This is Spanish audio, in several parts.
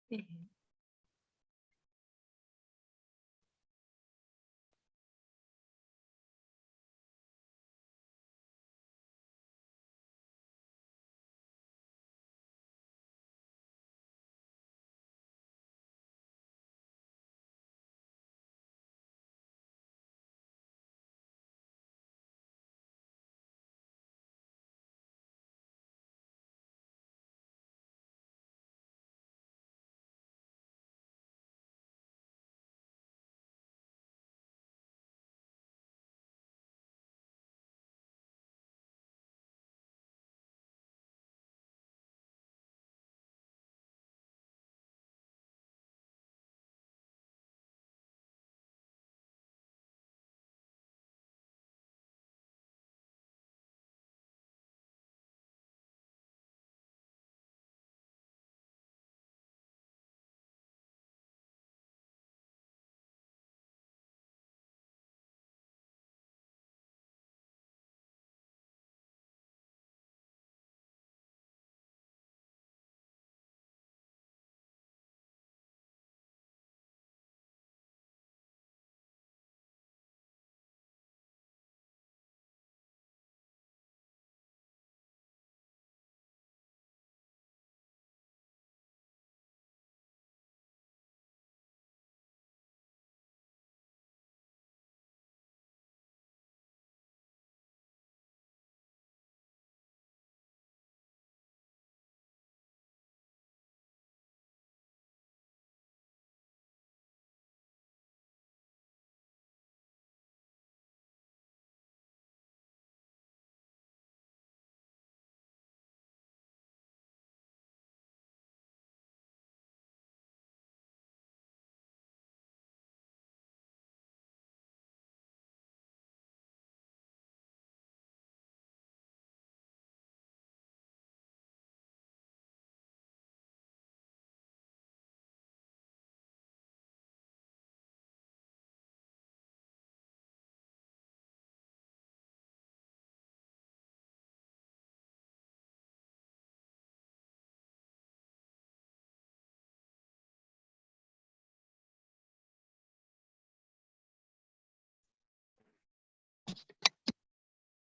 Sí.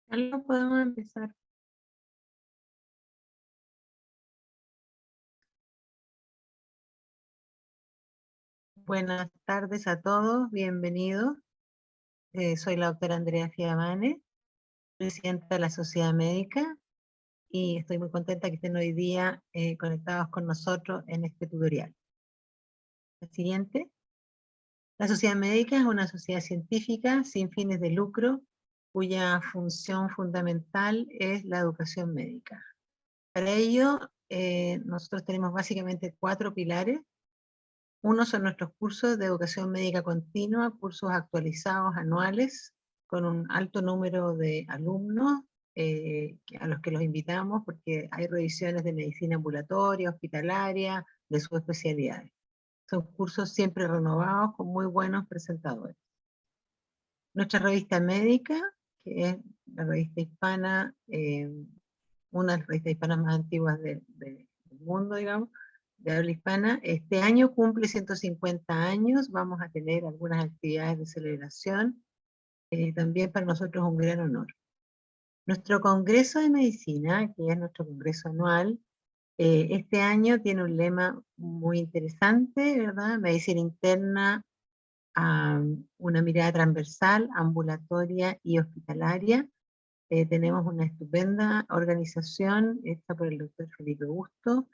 Carlos, podemos empezar. Buenas tardes a todos, bienvenidos. Soy la doctora Andrea Fiamane, presidenta de la Sociedad Médica, y estoy muy contenta que estén hoy día conectados con nosotros en este tutorial. La siguiente. La Sociedad Médica es una sociedad científica sin fines de lucro, cuya función fundamental es la educación médica. Para ello, nosotros tenemos básicamente 4 pilares. Uno son nuestros cursos de educación médica continua, cursos actualizados anuales, con un alto número de alumnos a los que los invitamos porque hay revisiones de medicina ambulatoria, hospitalaria, de sus especialidades. Son cursos siempre renovados con muy buenos presentadores. Nuestra revista médica, que es la revista hispana, una de las revistas hispanas más antiguas del mundo, digamos, de habla hispana. Este año cumple 150 años, vamos a tener algunas actividades de celebración, también para nosotros es un gran honor. Nuestro Congreso de Medicina, que es nuestro congreso anual, este año tiene un lema muy interesante, ¿verdad? Medicina interna, una mirada transversal, ambulatoria y hospitalaria. Tenemos una estupenda organización hecha por el doctor Felipe Busto,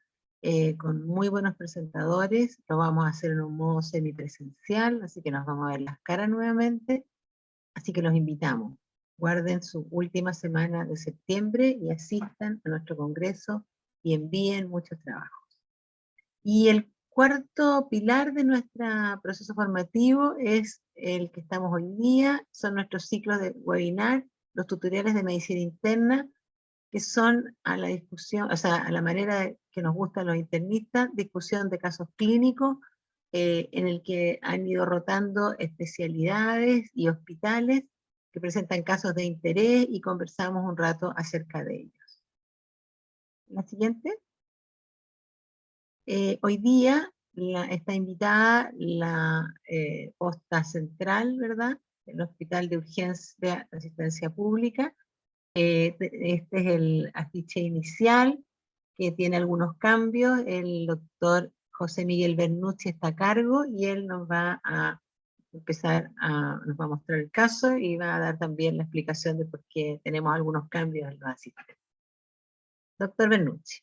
con muy buenos presentadores. Lo vamos a hacer en un modo semipresencial, así que nos vamos a ver las caras nuevamente. Así que los invitamos. Guarden su última semana de septiembre y asistan a nuestro congreso y envíen muchos trabajos. Y el cuarto pilar de nuestro proceso formativo es el que estamos hoy día, son nuestros ciclos de webinar, los tutoriales de medicina interna, que son a la discusión, o sea, a la manera que nos gustan los internistas, discusión de casos clínicos, en el que han ido rotando especialidades y hospitales que presentan casos de interés y conversamos un rato acerca de ellos. La siguiente. Hoy día está invitada la posta central, ¿verdad? El Hospital de Urgencia de Asistencia Pública. Este es el afiche inicial, que tiene algunos cambios. El doctor José Miguel Bernucci está a cargo y él nos va a nos va a mostrar el caso y va a dar también la explicación de por qué tenemos algunos cambios en los asistentes. Doctor Bernucci.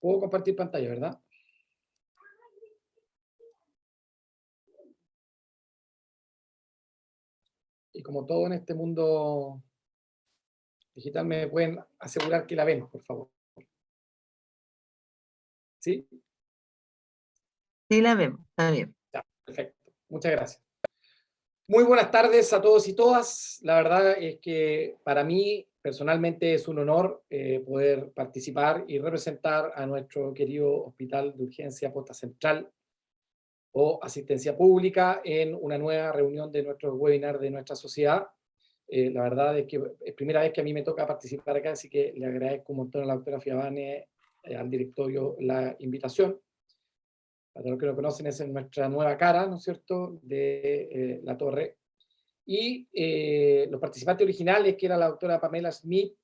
Puedo compartir pantalla, ¿verdad? Y como todo en este mundo digital, ¿me pueden asegurar que la ven, por favor? ¿Sí? Sí, la vemos, está bien. Ya, perfecto. Muchas gracias. Muy buenas tardes a todos y todas. La verdad es que para mí personalmente es un honor poder participar y representar a nuestro querido Hospital de Urgencia Posta Central o Asistencia Pública en una nueva reunión de nuestro webinar de nuestra sociedad. La verdad es que es primera vez que a mí me toca participar acá, así que le agradezco un montón a la doctora Fiabane, al directorio, la invitación. Para los que lo conocen, es nuestra nueva cara, ¿no es cierto?, de la torre. Y los participantes originales, que era la doctora Pamela Smith,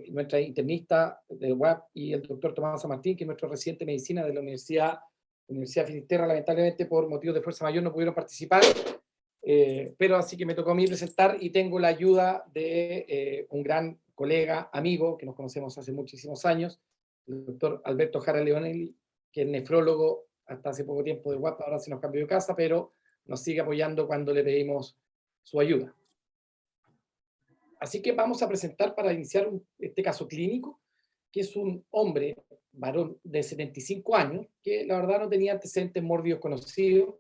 nuestra internista de web, y el doctor Tomás San Martín, que es nuestro residente de medicina de la Universidad Finisterra, lamentablemente por motivos de fuerza mayor no pudieron participar, pero así que me tocó a mí presentar y tengo la ayuda de un gran colega, amigo, que nos conocemos hace muchísimos años, el doctor Alberto Jara Leonelli, que es nefrólogo hasta hace poco tiempo de UAP, ahora se nos cambió de casa, pero nos sigue apoyando cuando le pedimos su ayuda. Así que vamos a presentar para iniciar este caso clínico, que es un hombre, varón de 75 años, que la verdad no tenía antecedentes mórbidos conocidos,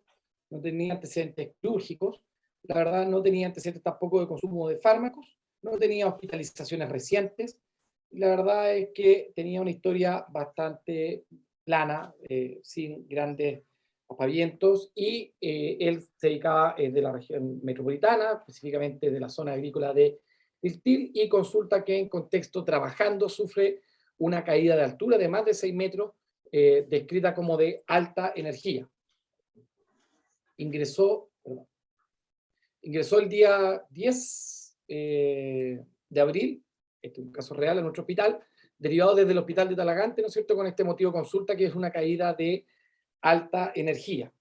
no tenía antecedentes quirúrgicos, la verdad no tenía antecedentes tampoco de consumo de fármacos, no tenía hospitalizaciones recientes, y la verdad es que tenía una historia bastante plana, sin grandes aspavientos, y él se dedicaba de la región metropolitana, específicamente de la zona agrícola de Tiltil, y consulta que en contexto trabajando sufre una caída de altura de más de 6 metros, descrita como de alta energía. Ingresó el día 10 de abril, este es un caso real, en nuestro hospital, derivado desde el hospital de Talagante, ¿no es cierto?, con este motivo de consulta, que es una caída de alta energía.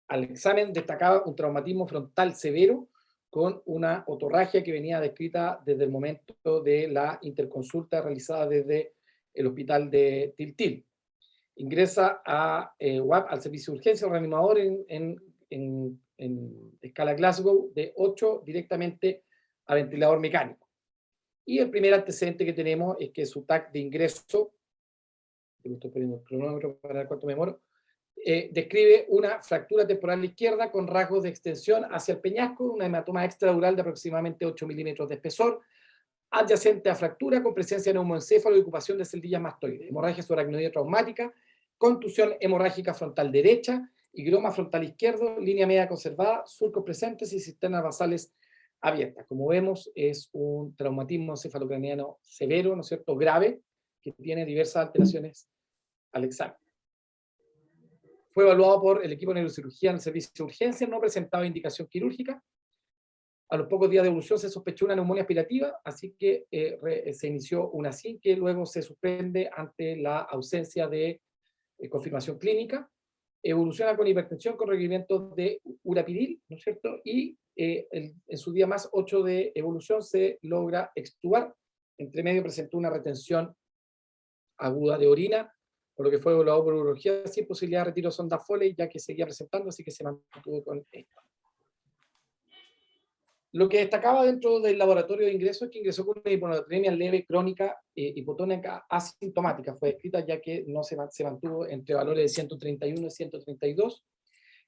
Al examen destacaba un traumatismo frontal severo con una otorragia que venía descrita desde el momento de la interconsulta realizada desde el hospital de Tiltil. Ingresa a UAP, al servicio de urgencia, el reanimador en escala Glasgow de 8 directamente a ventilador mecánico. Y el primer antecedente que tenemos es que su TAC de ingreso, estoy poniendo el cronómetro para ver cuánto me demoro, describe una fractura temporal izquierda con rasgos de extensión hacia el peñasco, una hematoma extradural de aproximadamente 8 milímetros de espesor, adyacente a fractura con presencia de neumoencéfalo y ocupación de celdillas mastoides, hemorragia subaracnoidea traumática, contusión hemorrágica frontal derecha, higroma frontal izquierdo, línea media conservada, surcos presentes y cisternas basales abiertas. Como vemos, es un traumatismo encefalocraniano severo, ¿no es cierto?, grave, que tiene diversas alteraciones al examen. Fue evaluado por el equipo de neurocirugía en el servicio de urgencia, no presentaba indicación quirúrgica. A los pocos días de evolución se sospechó una neumonía aspirativa, así que se inició una SIN, que luego se suspende ante la ausencia de confirmación clínica. Evoluciona con hipertensión, con requerimientos de urapiril, ¿no es cierto? Y en su día más 8 de evolución se logra extubar. Entre medio presentó una retención aguda de orina, por lo que fue evaluado por urología sin posibilidad de retiro de sonda Foley, ya que seguía presentando, así que se mantuvo con esto. Lo que destacaba dentro del laboratorio de ingreso es que ingresó con una hiponatremia leve, crónica, hipotónica, asintomática. Fue descrita ya que no se mantuvo entre valores de 131 y 132.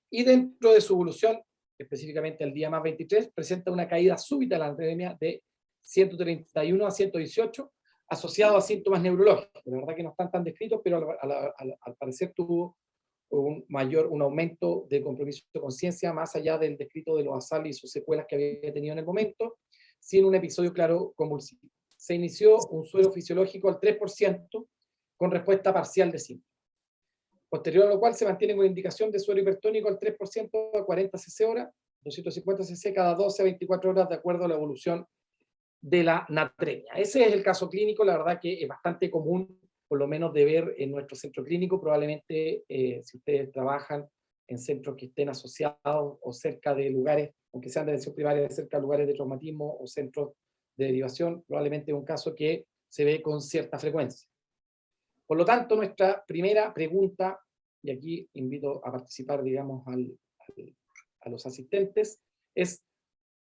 Y dentro de su evolución, específicamente el día más 23, presenta una caída súbita de la anemia de 131 a 118, asociado a síntomas neurológicos. La verdad que no están tan descritos, pero al parecer tuvo un aumento de compromiso de conciencia más allá del descrito de los ASAL y sus secuelas que había tenido en el momento, sin un episodio claro convulsivo. se inició un suero fisiológico al 3% con respuesta parcial de síntomas. Posterior a lo cual se mantiene con indicación de suero hipertónico al 3% a 40 cc hora, 250 cc cada 12 a 24 horas de acuerdo a la evolución de la natremia. Ese es el caso clínico, la verdad que es bastante común, por lo menos de ver en nuestro centro clínico. Probablemente si ustedes trabajan en centros que estén asociados o cerca de lugares, aunque sean de atención primaria, cerca de lugares de traumatismo o centros de derivación, probablemente es un caso que se ve con cierta frecuencia. Por lo tanto, nuestra primera pregunta, y aquí invito a participar, digamos, a los asistentes, es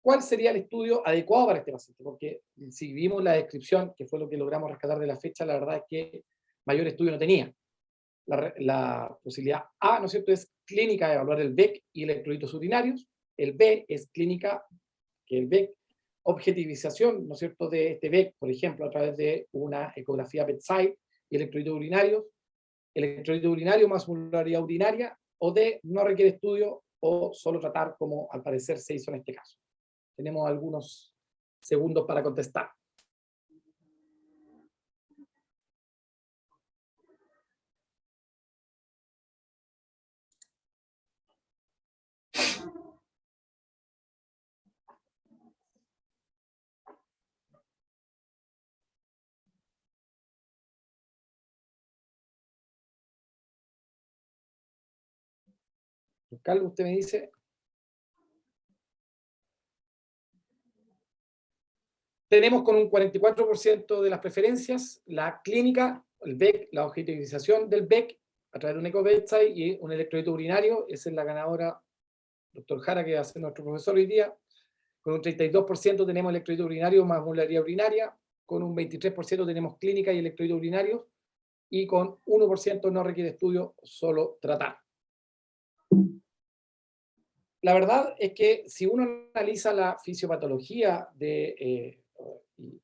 ¿cuál sería el estudio adecuado para este paciente? Porque si vimos la descripción, que fue lo que logramos rescatar de la fecha, la verdad es que mayor estudio no tenía. La posibilidad A, ¿no es cierto?, es clínica de evaluar el BEC y electrolitos urinarios. El B es clínica, que el BEC, objetivización, ¿no es cierto?, de este BEC, por ejemplo, a través de una ecografía bedside y electrolitos urinarios, electrolito urinario más osmolaridad urinaria, o D, no requiere estudio o solo tratar como al parecer se hizo en este caso. Tenemos algunos segundos para contestar. Carlos, usted me dice. Tenemos con un 44% de las preferencias la clínica, el BEC, la objetivización del BEC a través de un eco bedside y un electrolito urinario. Esa es la ganadora, doctor Jara, que va a ser nuestro profesor hoy día. Con un 32% tenemos electrolito urinario más osmolaridad urinaria. Con un 23% tenemos clínica y electrolito urinario. Y con 1% no requiere estudio, solo tratar. La verdad es que si uno analiza la fisiopatología de,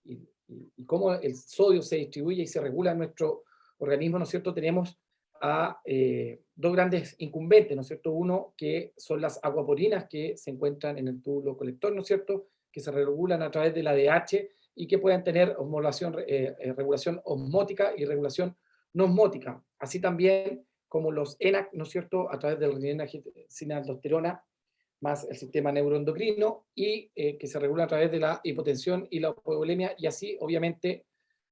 y cómo el sodio se distribuye y se regula en nuestro organismo, ¿no es cierto?, tenemos a dos grandes incumbentes, ¿no es cierto? Uno que son las aguaporinas que se encuentran en el túbulo colector, ¿no es cierto?, que se regulan a través de la ADH y que pueden tener regulación osmótica y regulación no osmótica. Así también como los ENaC, ¿no es cierto?, a través de la renina-aldosterona más el sistema neuroendocrino y que se regula a través de la hipotensión y la hipovolemia, y así obviamente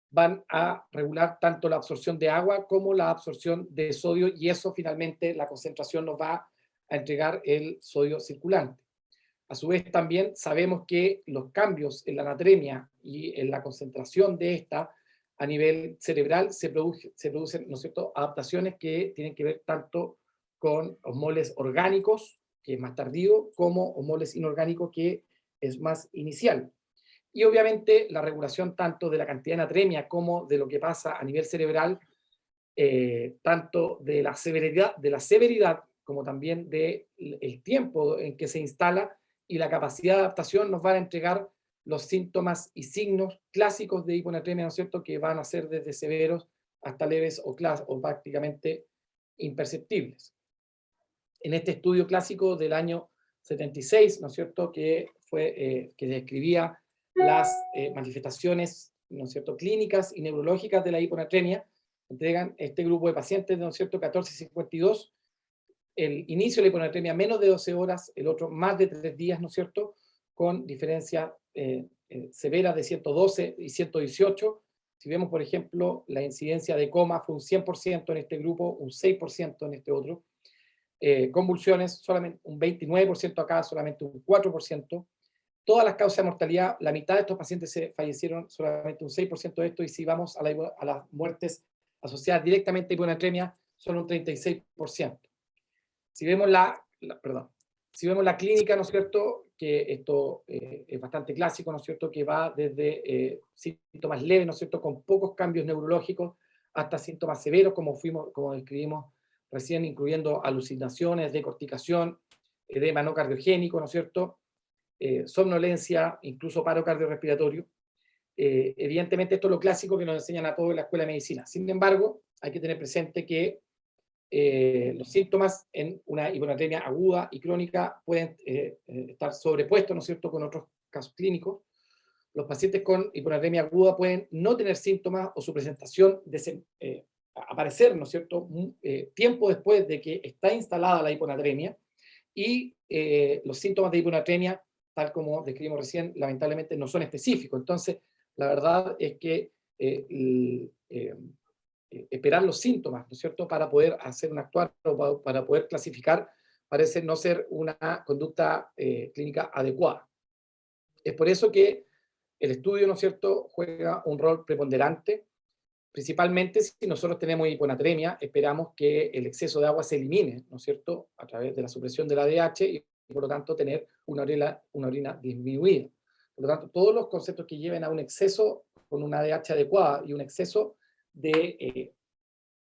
van a regular tanto la absorción de agua como la absorción de sodio, y eso finalmente la concentración nos va a entregar el sodio circulante. A su vez también sabemos que los cambios en la natremia y en la concentración de esta a nivel cerebral se producen, ¿no es cierto?, adaptaciones que tienen que ver tanto con osmoles orgánicos, que es más tardío, como osmoles inorgánico, que es más inicial. Y obviamente la regulación tanto de la cantidad de natremia como de lo que pasa a nivel cerebral, tanto de la severidad como también del tiempo en que se instala y la capacidad de adaptación, nos van a entregar los síntomas y signos clásicos de hiponatremia, ¿no es cierto?, que van a ser desde severos hasta leves o prácticamente imperceptibles. En este estudio clásico del año 76, ¿no es cierto?, que describía las manifestaciones, ¿no es cierto?, clínicas y neurológicas de la hiponatremia, entregan este grupo de pacientes, ¿no es cierto?, 1452, el inicio de la hiponatremia menos de 12 horas, el otro más de 3 días, ¿no es cierto?, con diferencias severas de 112 y 118. Si vemos, por ejemplo, la incidencia de coma fue un 100% en este grupo, un 6% en este otro. Convulsiones, solamente un 29% acá, solamente un 4%. Todas las causas de mortalidad, la mitad de estos pacientes se fallecieron, solamente un 6% de esto, y si vamos a las muertes asociadas directamente a hiponatremia, son un 36%. Si vemos si vemos la clínica, ¿no es cierto?, que esto es bastante clásico, ¿no es cierto?, que va desde síntomas leves, ¿no es cierto?, con pocos cambios neurológicos, hasta síntomas severos, como describimos recién, incluyendo alucinaciones, decorticación, edema no cardiogénico, ¿no es cierto?, somnolencia, incluso paro cardiorrespiratorio. Evidentemente esto es lo clásico que nos enseñan a todos en la escuela de medicina. Sin embargo, hay que tener presente que los síntomas en una hiponatremia aguda y crónica pueden estar sobrepuestos, ¿no es cierto?, con otros casos clínicos. los pacientes con hiponatremia aguda pueden no tener síntomas o su presentación aparecer, ¿no es cierto?, tiempo después de que está instalada la hiponatremia, y los síntomas de hiponatremia, tal como describimos recién, lamentablemente no son específicos. Entonces, la verdad es que esperar los síntomas, ¿no es cierto?, para poder hacer un actuar o para poder clasificar, parece no ser una conducta clínica adecuada. Es por eso que el estudio, ¿no es cierto?, juega un rol preponderante, principalmente si nosotros tenemos hiponatremia, esperamos que el exceso de agua se elimine, ¿no es cierto?, a través de la supresión del ADH y por lo tanto tener una orina disminuida. Por lo tanto, todos los conceptos que lleven a un exceso con una ADH adecuada y un exceso de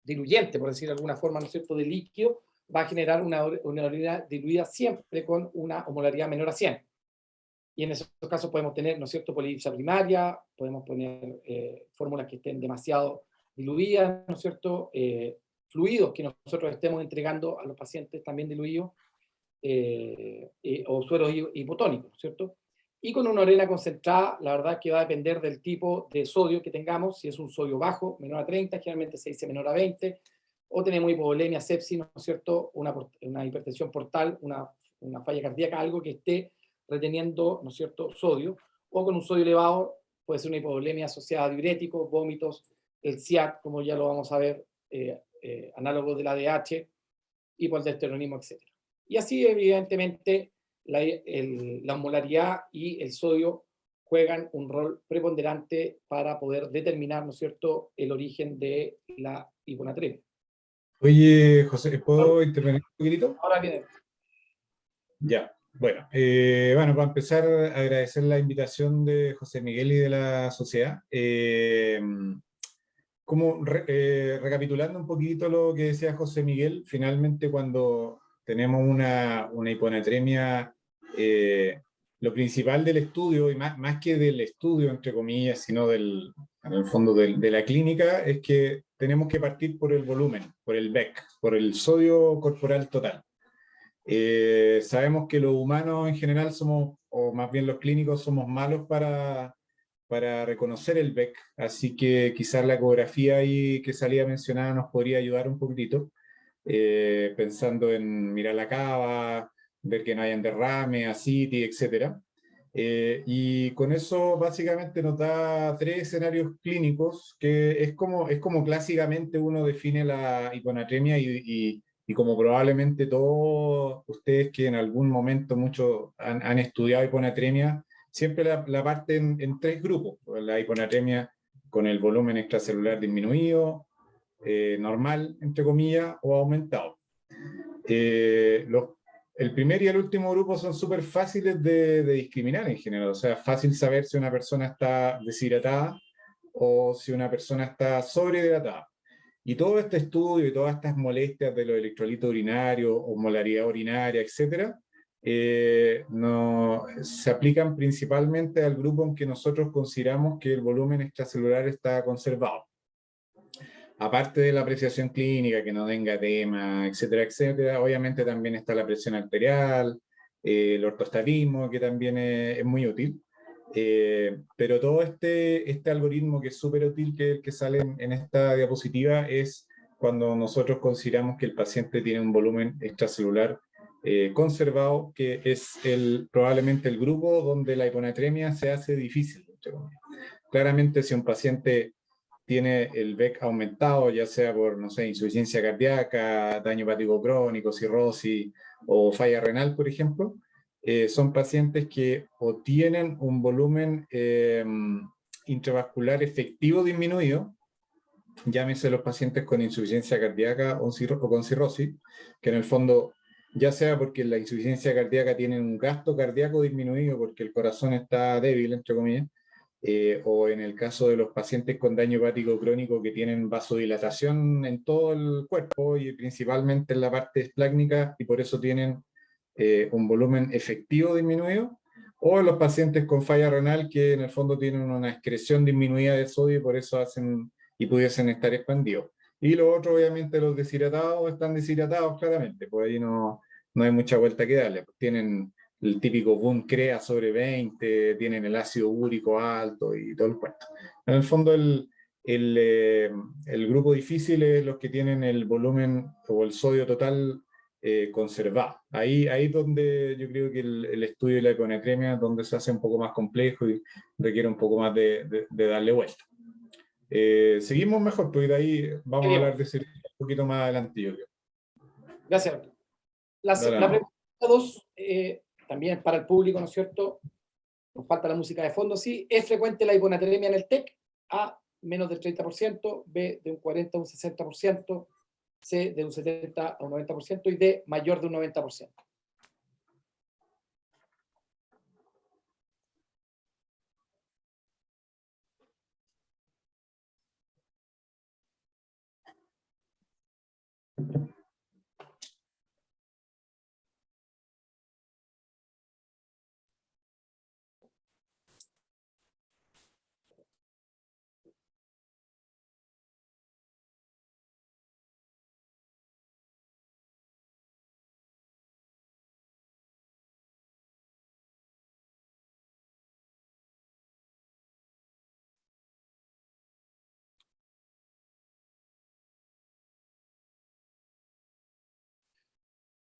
diluyente, por decir de alguna forma, ¿no es cierto?, de líquido, va a generar una orina diluida siempre con una osmolaridad menor a 100. Y en esos casos podemos tener, ¿no es cierto?, polipsia primaria, podemos poner fórmulas que estén demasiado diluidas, ¿no es cierto?, fluidos que nosotros estemos entregando a los pacientes también diluidos, o sueros hipotónicos, ¿no es cierto? Y con una orina concentrada, la verdad es que va a depender del tipo de sodio que tengamos, si es un sodio bajo, menor a 30, generalmente se dice menor a 20, o tenemos hipovolemia, sepsis, ¿no es cierto?, una hipertensión portal, una falla cardíaca, algo que esté reteniendo, ¿no es cierto?, sodio, o con un sodio elevado, puede ser una hipovolemia asociada a diuréticos, vómitos, el SIAD, como ya lo vamos a ver, análogo del ADH, hipoaldosteronismo, etc. Y así, evidentemente, la osmolaridad y el sodio juegan un rol preponderante para poder determinar, ¿no es cierto?, el origen de la hiponatremia. Oye, José, ¿puedo intervenir un poquitito? Ahora viene. Ya, bueno, para empezar, agradecer la invitación de José Miguel y de la sociedad. Recapitulando un poquito lo que decía José Miguel, finalmente cuando tenemos una hiponatremia, lo principal del estudio, y más que del estudio, entre comillas, sino en el fondo de la clínica, es que tenemos que partir por el volumen, por el BEC, por el sodio corporal total. Sabemos que los humanos en general somos, o más bien los clínicos, somos malos para reconocer el BEC, así que quizás la ecografía ahí que salía mencionada nos podría ayudar un poquitito, pensando en mirar la cava, ver que no hayan derrame, ascitis, etc. Y con eso básicamente nos da 3 escenarios clínicos, que es como clásicamente uno define la hiponatremia y como probablemente todos ustedes que en algún momento muchos han estudiado hiponatremia, siempre la parten en 3 grupos. La hiponatremia con el volumen extracelular disminuido, normal, entre comillas, o aumentado. El primer y el último grupo son súper fáciles de discriminar en general. O sea, es fácil saber si una persona está deshidratada o si una persona está sobrehidratada. Y todo este estudio y todas estas molestias de los electrolitos urinarios, osmolaridad urinaria, etcétera, se aplican principalmente al grupo en que nosotros consideramos que el volumen extracelular está conservado. Aparte de la apreciación clínica, que no tenga edema, etcétera, etcétera, obviamente también está la presión arterial, el ortostatismo, que también es muy útil. Pero todo este algoritmo que es súper útil, que sale en esta diapositiva, es cuando nosotros consideramos que el paciente tiene un volumen extracelular conservado, que es probablemente el grupo donde la hiponatremia se hace difícil. Claramente, si un paciente tiene el BEC aumentado, ya sea por, no sé, insuficiencia cardíaca, daño hepático crónico, cirrosis o falla renal, por ejemplo, son pacientes que o tienen un volumen intravascular efectivo disminuido, llámese los pacientes con insuficiencia cardíaca o con cirrosis, que en el fondo, ya sea porque la insuficiencia cardíaca tiene un gasto cardíaco disminuido porque el corazón está débil, entre comillas, o en el caso de los pacientes con daño hepático crónico que tienen vasodilatación en todo el cuerpo y principalmente en la parte esplácnica y por eso tienen un volumen efectivo disminuido, o los pacientes con falla renal que en el fondo tienen una excreción disminuida de sodio y por eso hacen y pudiesen estar expandidos. Y lo otro, obviamente, los deshidratados están deshidratados claramente, pues ahí no hay mucha vuelta que darle. Tienen el típico boom CREA sobre 20, tienen el ácido úrico alto y todo el cuento. En el fondo, el grupo difícil es los que tienen el volumen o el sodio total conservado. Ahí donde yo creo que el estudio de la hiponatremia, donde se hace un poco más complejo y requiere un poco más de darle vuelta. Seguimos mejor, porque de ahí vamos a hablar de ese un poquito más adelante, yo creo. Gracias. Dale, La no. pregunta 2, también para el público, ¿no es cierto? Nos falta la música de fondo, sí. ¿Es frecuente la hiponatremia en el TEC? A, menos del 30%, B, de un 40 a un 60%, C, de un 70 a un 90% y D, mayor de un 90%.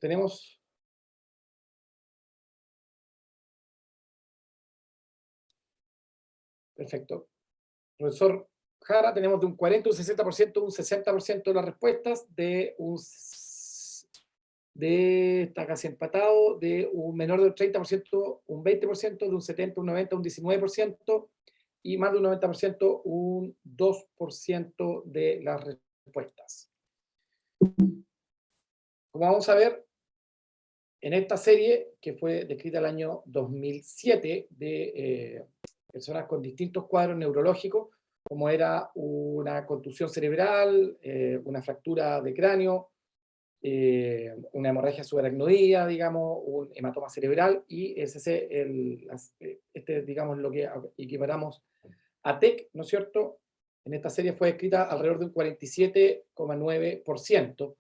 Tenemos perfecto. Profesor Jara, tenemos de un 40 a un 60%, un 60% de las respuestas, está casi empatado, de un menor del 30%, un 20%, de un 70, un 90, un 19%, y más de un 90%, un 2% de las respuestas. Como vamos a ver, en esta serie, que fue descrita el año 2007, de personas con distintos cuadros neurológicos, como era una contusión cerebral, una fractura de cráneo, una hemorragia subaracnoidea, digamos, un hematoma cerebral, y digamos, lo que equiparamos a TEC, ¿no es cierto? En esta serie fue escrita alrededor de un 47,9%.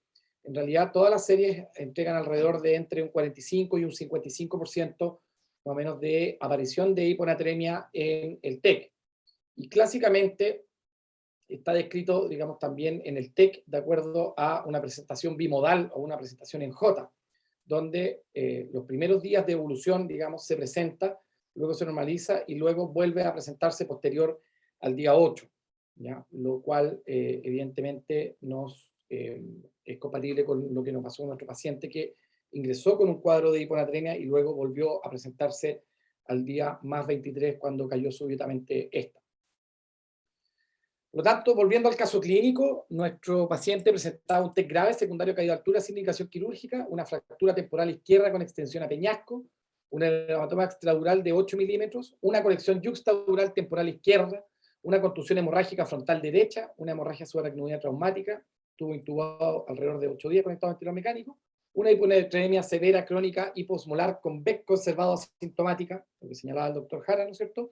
En realidad, todas las series entregan alrededor de entre un 45 y un 55%, más o menos, de aparición de hiponatremia en el TEC. Y clásicamente está descrito, digamos, también en el TEC de acuerdo a una presentación bimodal o una presentación en J, donde los primeros días de evolución, digamos, se presenta, luego se normaliza y luego vuelve a presentarse posterior al día 8, ¿ya? Lo cual evidentemente es compatible con lo que nos pasó con nuestro paciente, que ingresó con un cuadro de hiponatremia y luego volvió a presentarse al día más 23 cuando cayó súbitamente esta. Por lo tanto, volviendo al caso clínico, nuestro paciente presentaba un TEC grave secundario caído de altura sin indicación quirúrgica, una fractura temporal izquierda con extensión a peñasco, un hematoma extradural de 8 milímetros, una colección yuxtadural temporal izquierda, una contusión hemorrágica frontal derecha, una hemorragia subaracnoidea traumática, estuvo intubado alrededor de 8 días conectado a ventilador mecánico, una hiponatremia severa crónica hiposmolar con BEC conservado asintomática, lo que señalaba el doctor Jara, ¿no es cierto?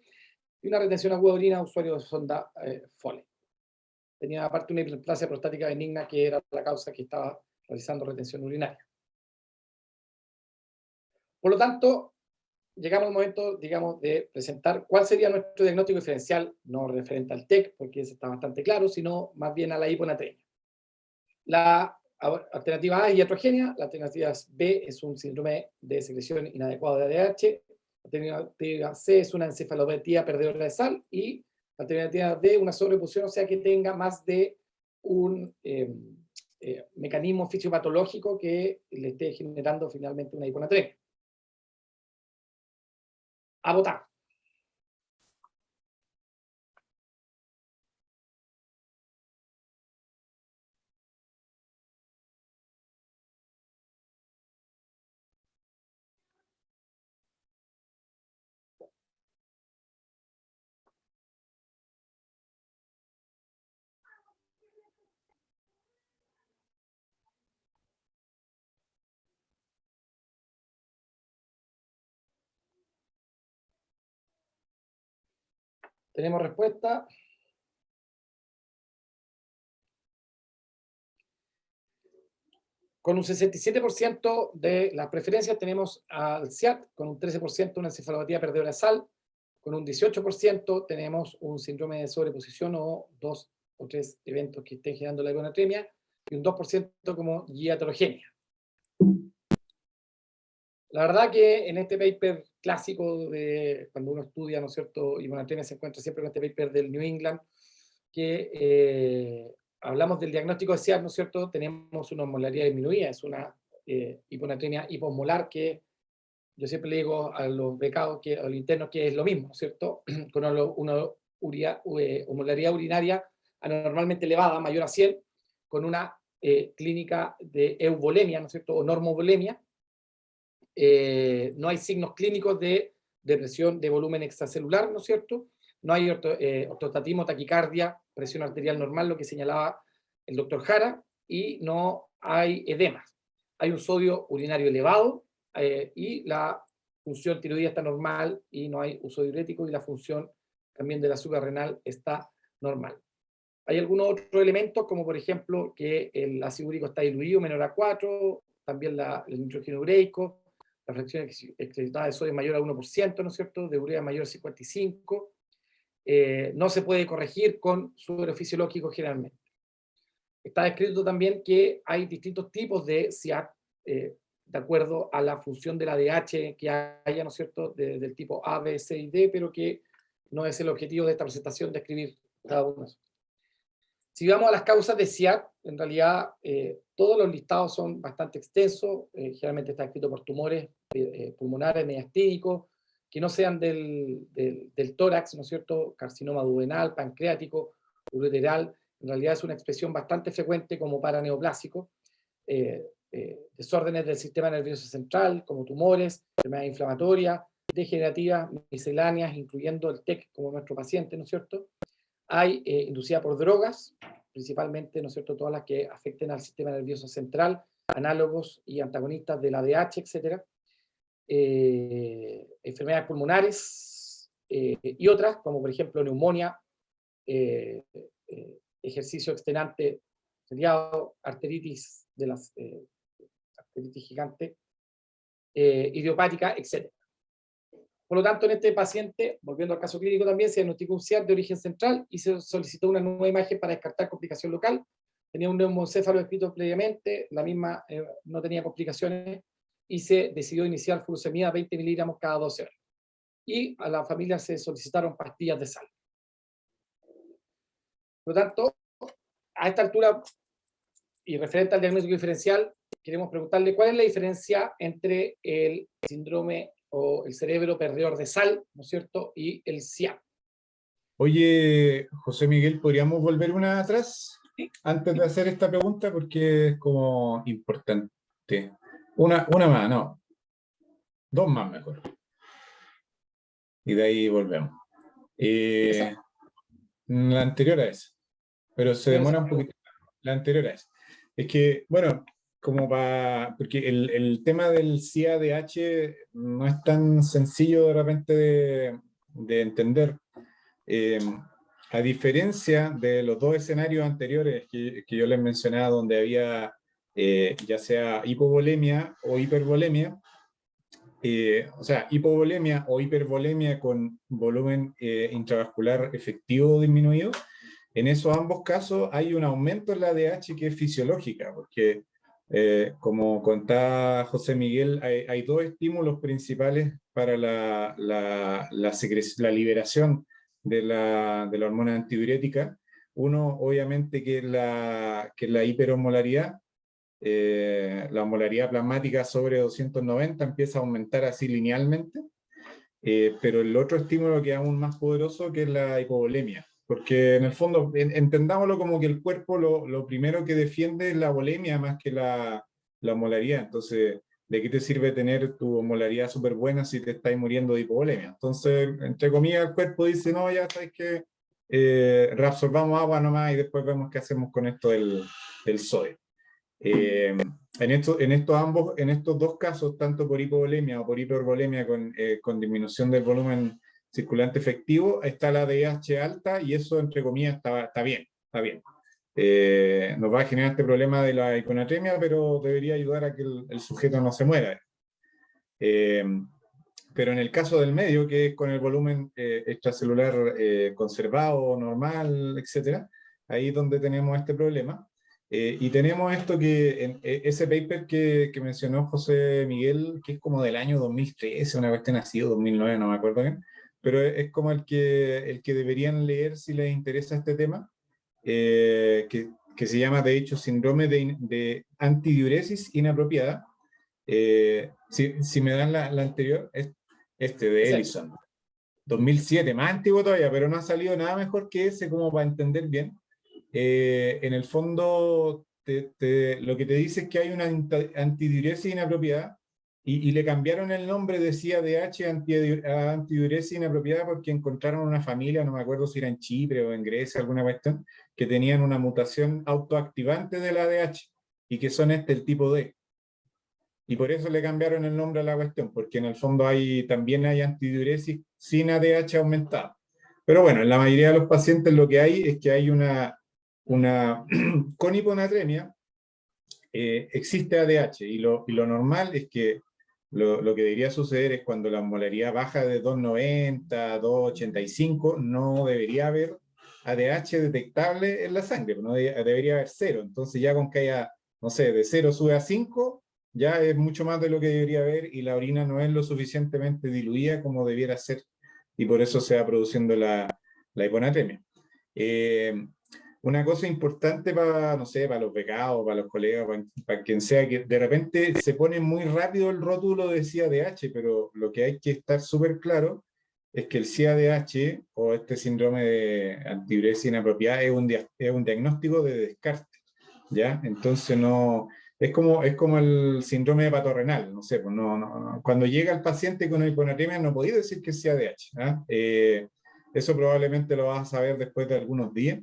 Y una retención aguda de orina a usuario de sonda Foley. Tenía aparte una hiperplasia prostática benigna, que era la causa que estaba realizando retención urinaria. Por lo tanto, llegamos al momento, digamos, de presentar cuál sería nuestro diagnóstico diferencial, no referente al TEC, porque ese está bastante claro, sino más bien a la hiponatremia. La alternativa A es iatrogenia, la alternativa B es un síndrome de secreción inadecuada de ADH, la alternativa C es una encefalopatía perdedora de sal, y la alternativa D, una sobreposición, o sea que tenga más de un mecanismo fisiopatológico que le esté generando finalmente una hiponatremia. A votar. Tenemos respuesta. Con un 67% de las preferencias tenemos al SIAD, con un 13% una encefalopatía perdedora de sal, con un 18% tenemos un síndrome de sobreposición o 2 o 3 eventos que estén generando la hiponatremia, y un 2% como guía heterogénea. La verdad que en este paper clásico de cuando uno estudia, ¿no es cierto?, hiponatremia, se encuentra siempre con este paper del New England, que hablamos del diagnóstico de SIAD, ¿no es cierto?, tenemos una osmolaridad disminuida, es una hiponatremia hiposmolar que yo siempre le digo a los becados, a los internos, que es lo mismo, ¿no es cierto?, con una osmolaridad urinaria anormalmente elevada, mayor a 100, con una clínica de euvolemia, ¿no es cierto?, o normovolemia. No hay signos clínicos de depresión de volumen extracelular, ¿no es cierto? No hay ortostatismo, taquicardia, presión arterial normal, lo que señalaba el doctor Jara, y no hay edemas. Hay un sodio urinario elevado y la función tiroidea está normal y no hay uso diurético, y la función también del azúcar renal está normal. Hay algunos otros elementos, como por ejemplo que el ácido úrico está diluido, menor a 4, también el nitrógeno ureico, la fracción excretada de sodio es mayor a 1%, ¿no es cierto?, de urea mayor a 55, no se puede corregir con suero fisiológico generalmente. Está descrito también que hay distintos tipos de SIAD, de acuerdo a la función de la ADH que haya, ¿no es cierto?, del tipo A, B, C y D, pero que no es el objetivo de esta presentación describir cada uno. Si vamos a las causas de SIAD, en realidad todos los listados son bastante extensos, generalmente está escrito por tumores pulmonares, mediastínicos, que no sean del tórax, ¿no es cierto?, carcinoma duodenal, pancreático, ureteral. En realidad es una expresión bastante frecuente como paraneoplásico, desórdenes del sistema nervioso central, como tumores, enfermedades inflamatorias, degenerativas, misceláneas, incluyendo el TEC como nuestro paciente, ¿no es cierto? Hay inducida por drogas, principalmente, ¿no es cierto?, todas las que afecten al sistema nervioso central, análogos y antagonistas del ADH, etc. Enfermedades pulmonares y otras, como por ejemplo neumonía, ejercicio extenuante seriado, arteritis de las arteritis gigante, idiopática, etc. Por lo tanto, en este paciente, volviendo al caso clínico también, se diagnosticó un SIAD de origen central y se solicitó una nueva imagen para descartar complicación local. Tenía un neumoencéfalo escrito previamente, la misma no tenía complicaciones, y se decidió iniciar furosemida 20 miligramos cada 12 horas. Y a la familia se solicitaron pastillas de sal. Por lo tanto, a esta altura, y referente al diagnóstico diferencial, queremos preguntarle cuál es la diferencia entre el síndrome o el cerebro perdedor de sal, ¿no es cierto?, y el SIAD. Oye, José Miguel, ¿podríamos volver una atrás? Sí. Antes de hacer esta pregunta, porque es como importante. Una más, no. Dos más mejor. Y de ahí volvemos. La anterior a esa. Pero se demora un poquito. La anterior a esa. Es que, bueno, porque el tema del SIADH no es tan sencillo de repente de entender. A diferencia de los dos escenarios anteriores que yo les mencionaba, donde había ya sea hipovolemia o hipervolemia, o sea, hipovolemia o hipervolemia con volumen intravascular efectivo disminuido, en esos ambos casos hay un aumento en la ADH que es fisiológica, porque como contaba José Miguel, hay dos estímulos principales para la liberación de la hormona antidiurética. Uno, obviamente, que es la hiperosmolaridad. La osmolaridad plasmática sobre 290 empieza a aumentar así linealmente, pero el otro estímulo que es aún más poderoso, que es la hipovolemia, porque en el fondo, entendámoslo como que el cuerpo lo primero que defiende es la volemia más que la osmolaridad. Entonces, ¿de qué te sirve tener tu osmolaridad súper buena si te estás muriendo de hipovolemia? Entonces, entre comillas, el cuerpo dice, no, ya sabes que reabsorbamos agua nomás y después vemos qué hacemos con esto del sodio. En estos dos casos, tanto por hipovolemia o por hipervolemia con disminución del volumen circulante efectivo, está la ADH alta y eso, entre comillas, está bien, está bien. nos va a generar este problema de la hiponatremia, pero debería ayudar a que el sujeto no se muera. Pero en el caso del medio, que es con el volumen extracelular conservado, normal, etc., ahí es donde tenemos este problema. Y tenemos esto ese paper que mencionó José Miguel, que es como del año 2013, una cuestión así, o 2009, no me acuerdo bien, pero es como el que deberían leer si les interesa este tema, que se llama, de hecho, síndrome de antidiuresis inapropiada. Si me dan la anterior, de Ellison, 2007, más antiguo todavía, pero no ha salido nada mejor que ese como para entender bien. En el fondo, lo que te dice es que hay una antidiuresis inapropiada y le cambiaron el nombre de CADH a antidiuresis inapropiada porque encontraron una familia, no me acuerdo si era en Chipre o en Grecia, alguna cuestión, que tenían una mutación autoactivante del ADH y que son el tipo D. Y por eso le cambiaron el nombre a la cuestión, porque en el fondo también hay antidiuresis sin ADH aumentado. Pero bueno, en la mayoría de los pacientes lo que hay es que hay con hiponatremia, existe ADH, y lo normal es que lo que debería suceder es cuando la osmolaridad baja de 2,90, 2,85, no debería haber ADH detectable en la sangre, no debería haber 0. Entonces ya con que haya, no sé, de 0 sube a 5, ya es mucho más de lo que debería haber y la orina no es lo suficientemente diluida como debiera ser, y por eso se va produciendo la hiponatremia. Una cosa importante para, no sé, para los becados, para los colegas, para quien sea, que de repente se pone muy rápido el rótulo de CADH, pero lo que hay que estar súper claro es que el CADH o este síndrome de antidiuresis inapropiada es un diagnóstico de descarte, ¿ya? Entonces no... Es como el síndrome hepatorenal, no sé, pues cuando llega el paciente con hiponatremia no podéis decir que es CADH, ¿ah? Eso probablemente lo vas a saber después de algunos días.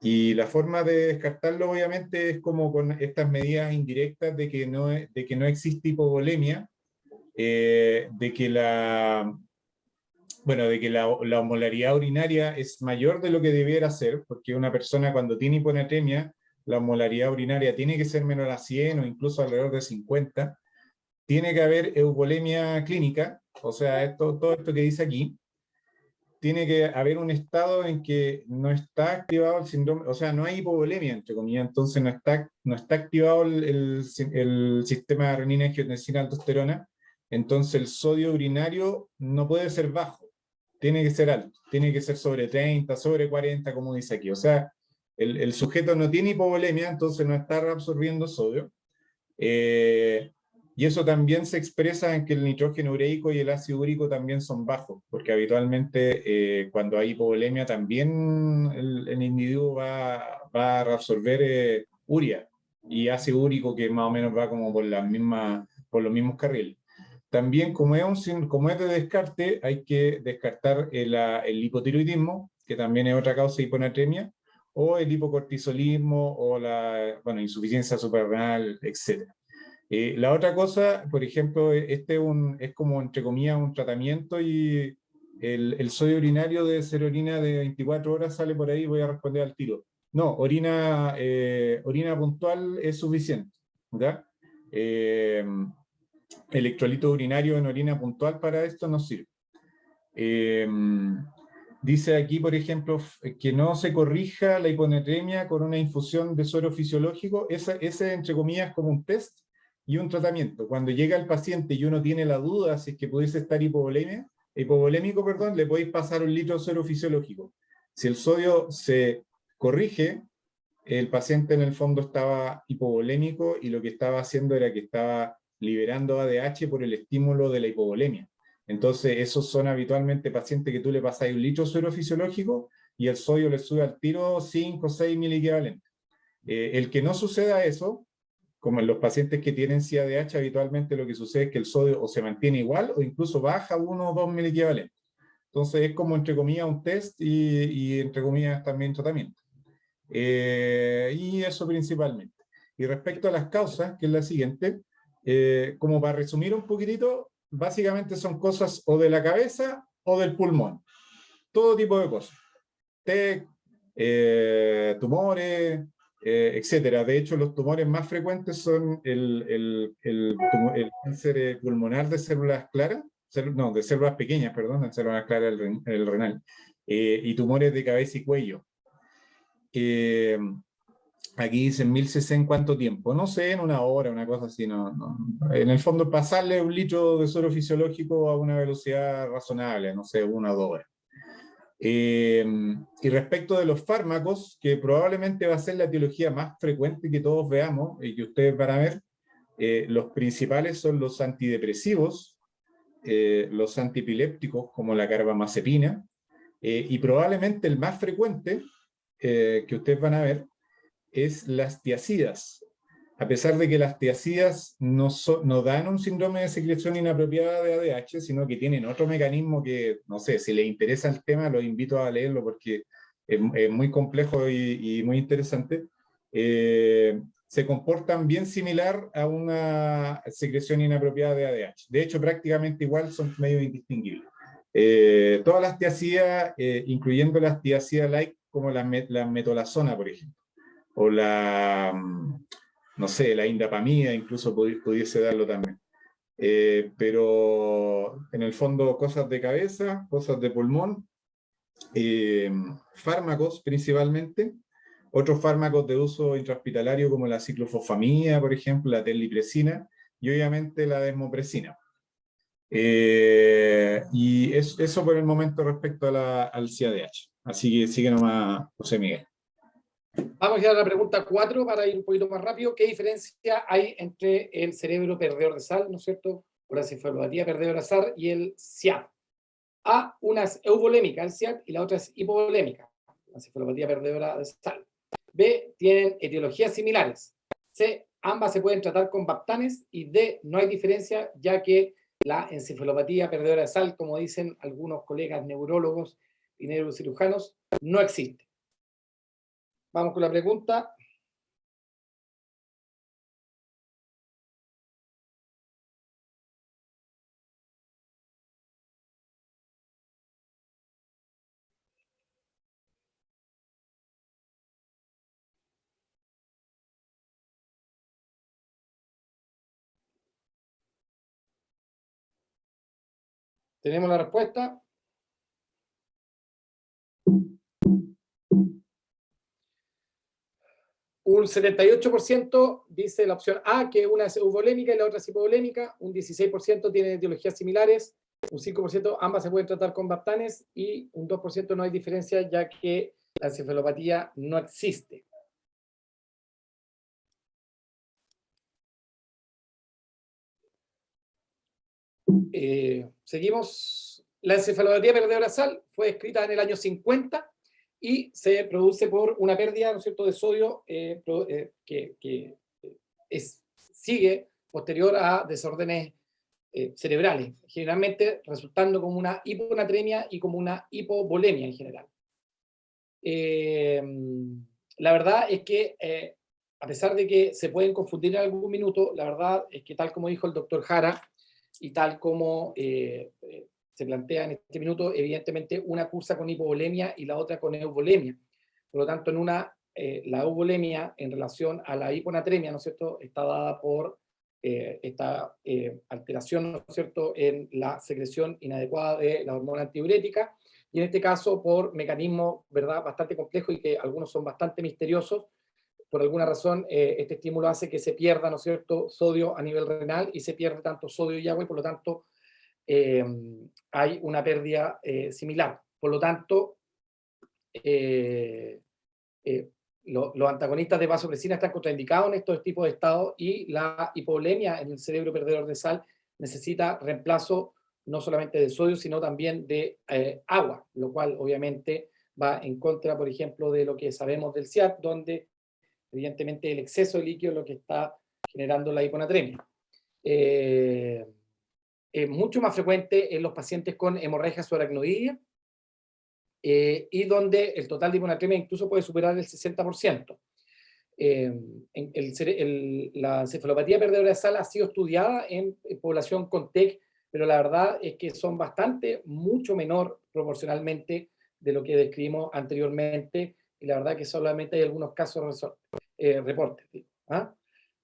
Y la forma de descartarlo obviamente es como con estas medidas indirectas de que no existe hipovolemia, de que la osmolaridad urinaria es mayor de lo que debiera ser, porque una persona cuando tiene hiponatremia, la osmolaridad urinaria tiene que ser menor a 100 o incluso alrededor de 50. Tiene que haber euvolemia clínica, o sea, todo esto que dice aquí. Tiene que haber un estado en que no está activado el síndrome, o sea, no hay hipovolemia, entre comillas, entonces no está activado el sistema de renina, angiotensina, aldosterona, entonces el sodio urinario no puede ser bajo, tiene que ser alto, tiene que ser sobre 30, sobre 40, como dice aquí, o sea, el sujeto no tiene hipovolemia, entonces no está reabsorbiendo sodio, y eso también se expresa en que el nitrógeno ureico y el ácido úrico también son bajos, porque habitualmente cuando hay hipovolemia también el individuo va a reabsorber urea y ácido úrico, que más o menos va como por los mismos carriles. También como es de descarte, hay que descartar el hipotiroidismo, que también es otra causa de hiponatremia, o el hipocortisolismo o la insuficiencia suprarrenal, etc. La otra cosa, por ejemplo, es como, entre comillas, un tratamiento, y el sodio urinario debe ser orina de 24 horas, sale por ahí, voy a responder al tiro. No, orina puntual es suficiente, ¿verdad? Electrolito urinario en orina puntual para esto no sirve. Dice aquí, por ejemplo, que no se corrija la hiponatremia con una infusión de suero fisiológico. Ese, entre comillas, como un test y un tratamiento. Cuando llega el paciente y uno tiene la duda si es que pudiese estar hipovolémico, le podéis pasar 1 litro de suero fisiológico. Si el sodio se corrige, el paciente en el fondo estaba hipovolémico y lo que estaba haciendo era que estaba liberando ADH por el estímulo de la hipovolemia. Entonces, esos son habitualmente pacientes que tú le pasas 1 litro de suero fisiológico y el sodio le sube al tiro 5 o 6 miliequivalentes. El que no suceda eso, como en los pacientes que tienen CADH, habitualmente lo que sucede es que el sodio o se mantiene igual o incluso baja 1 o 2 miliequivalentes. Entonces, es como, entre comillas, un test y entre comillas, también tratamiento. Y eso principalmente. Y respecto a las causas, que es la siguiente, como para resumir un poquitito, básicamente son cosas o de la cabeza o del pulmón. Todo tipo de cosas. TEC, tumores, etcétera. De hecho, los tumores más frecuentes son el cáncer pulmonar de células claras, no, de células pequeñas, perdón, de células claras el renal, y tumores de cabeza y cuello. Aquí dicen 1000 cc en cuánto tiempo, no sé, en una hora, una cosa así, en el fondo pasarle 1 litro de suero fisiológico a una velocidad razonable, no sé, 1 o 2 horas. Y respecto de los fármacos, que probablemente va a ser la etiología más frecuente que todos veamos y que ustedes van a ver, los principales son los antidepresivos, los antipilépticos como la carbamazepina, y probablemente el más frecuente que ustedes van a ver es las tiazidas. A pesar de que las tiazidas no dan un síndrome de secreción inapropiada de ADH, sino que tienen otro mecanismo que, no sé, si les interesa el tema, los invito a leerlo porque es muy complejo y muy interesante. Se comportan bien similar a una secreción inapropiada de ADH. De hecho, prácticamente igual, son medio indistinguibles. Todas las tiazidas, incluyendo las tiazidas like, como la metolazona, por ejemplo, o no sé, la indapamida incluso pudiese darlo también. Pero en el fondo cosas de cabeza, cosas de pulmón, fármacos principalmente, otros fármacos de uso intrahospitalario como la ciclofosfamida, por ejemplo, la terlipresina y obviamente la desmopresina. Y eso por el momento respecto al CADH. Así que sigue nomás, José Miguel. Vamos a ir a la pregunta 4 para ir un poquito más rápido. ¿Qué diferencia hay entre el cerebro perdedor de sal, ¿no es cierto?, o la encefalopatía perdedora de sal y el SIAD? A, una es euvolémica, el SIAD, y la otra es hipovolémica, la encefalopatía perdedora de sal. B, tienen etiologías similares. C, ambas se pueden tratar con baptanes. Y D, no hay diferencia, ya que la encefalopatía perdedora de sal, como dicen algunos colegas neurólogos y neurocirujanos, no existe. Vamos con la pregunta. Tenemos la respuesta. Un 78% dice la opción A, que una es euvolémica y la otra es hipovolémica. Un 16% tiene etiologías similares. Un 5% ambas se pueden tratar con baptanes. Y un 2% no hay diferencia, ya que la encefalopatía no existe. Seguimos. La encefalopatía perdedora de sal fue descrita en el año 50 y se produce por una pérdida, ¿no es cierto?, de sodio que sigue posterior a desórdenes cerebrales, generalmente resultando como una hiponatremia y como una hipovolemia en general. La verdad es que, a pesar de que se pueden confundir en algún minuto, la verdad es que, tal como dijo el doctor Jara, y tal como se plantea en este minuto, evidentemente una cursa con hipovolemia y la otra con euvolemia. Por lo tanto, en una, la euvolemia en relación a la hiponatremia, ¿no es cierto?, está dada por esta alteración, ¿no es cierto?, en la secreción inadecuada de la hormona antidiurética, y en este caso por mecanismos, ¿verdad?, bastante complejos y que algunos son bastante misteriosos. Por alguna razón, este estímulo hace que se pierda, ¿no es cierto?, sodio a nivel renal, y se pierde tanto sodio y agua, y por lo tanto hay una pérdida similar. Por lo tanto, los antagonistas de vasopresina están contraindicados en estos tipos de estados, y la hipovolemia en el cerebro perdedor de sal necesita reemplazo no solamente de sodio, sino también de agua, lo cual obviamente va en contra, por ejemplo, de lo que sabemos del SIAD, donde evidentemente el exceso de líquido es lo que está generando la hiponatremia. Es mucho más frecuente en los pacientes con hemorragia subaracnoidea, y donde el total de hiponatremia incluso puede superar el 60%. La encefalopatía perdedora de sal ha sido estudiada en población con TEC, pero la verdad es que son mucho menor proporcionalmente de lo que describimos anteriormente y la verdad que solamente hay algunos casos reportes. ¿Ah?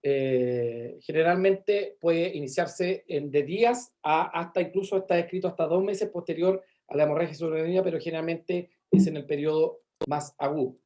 Generalmente puede iniciarse de días hasta incluso está escrito hasta 2 meses posterior a la hemorragia subaracnoidea, pero generalmente es en el periodo más agudo.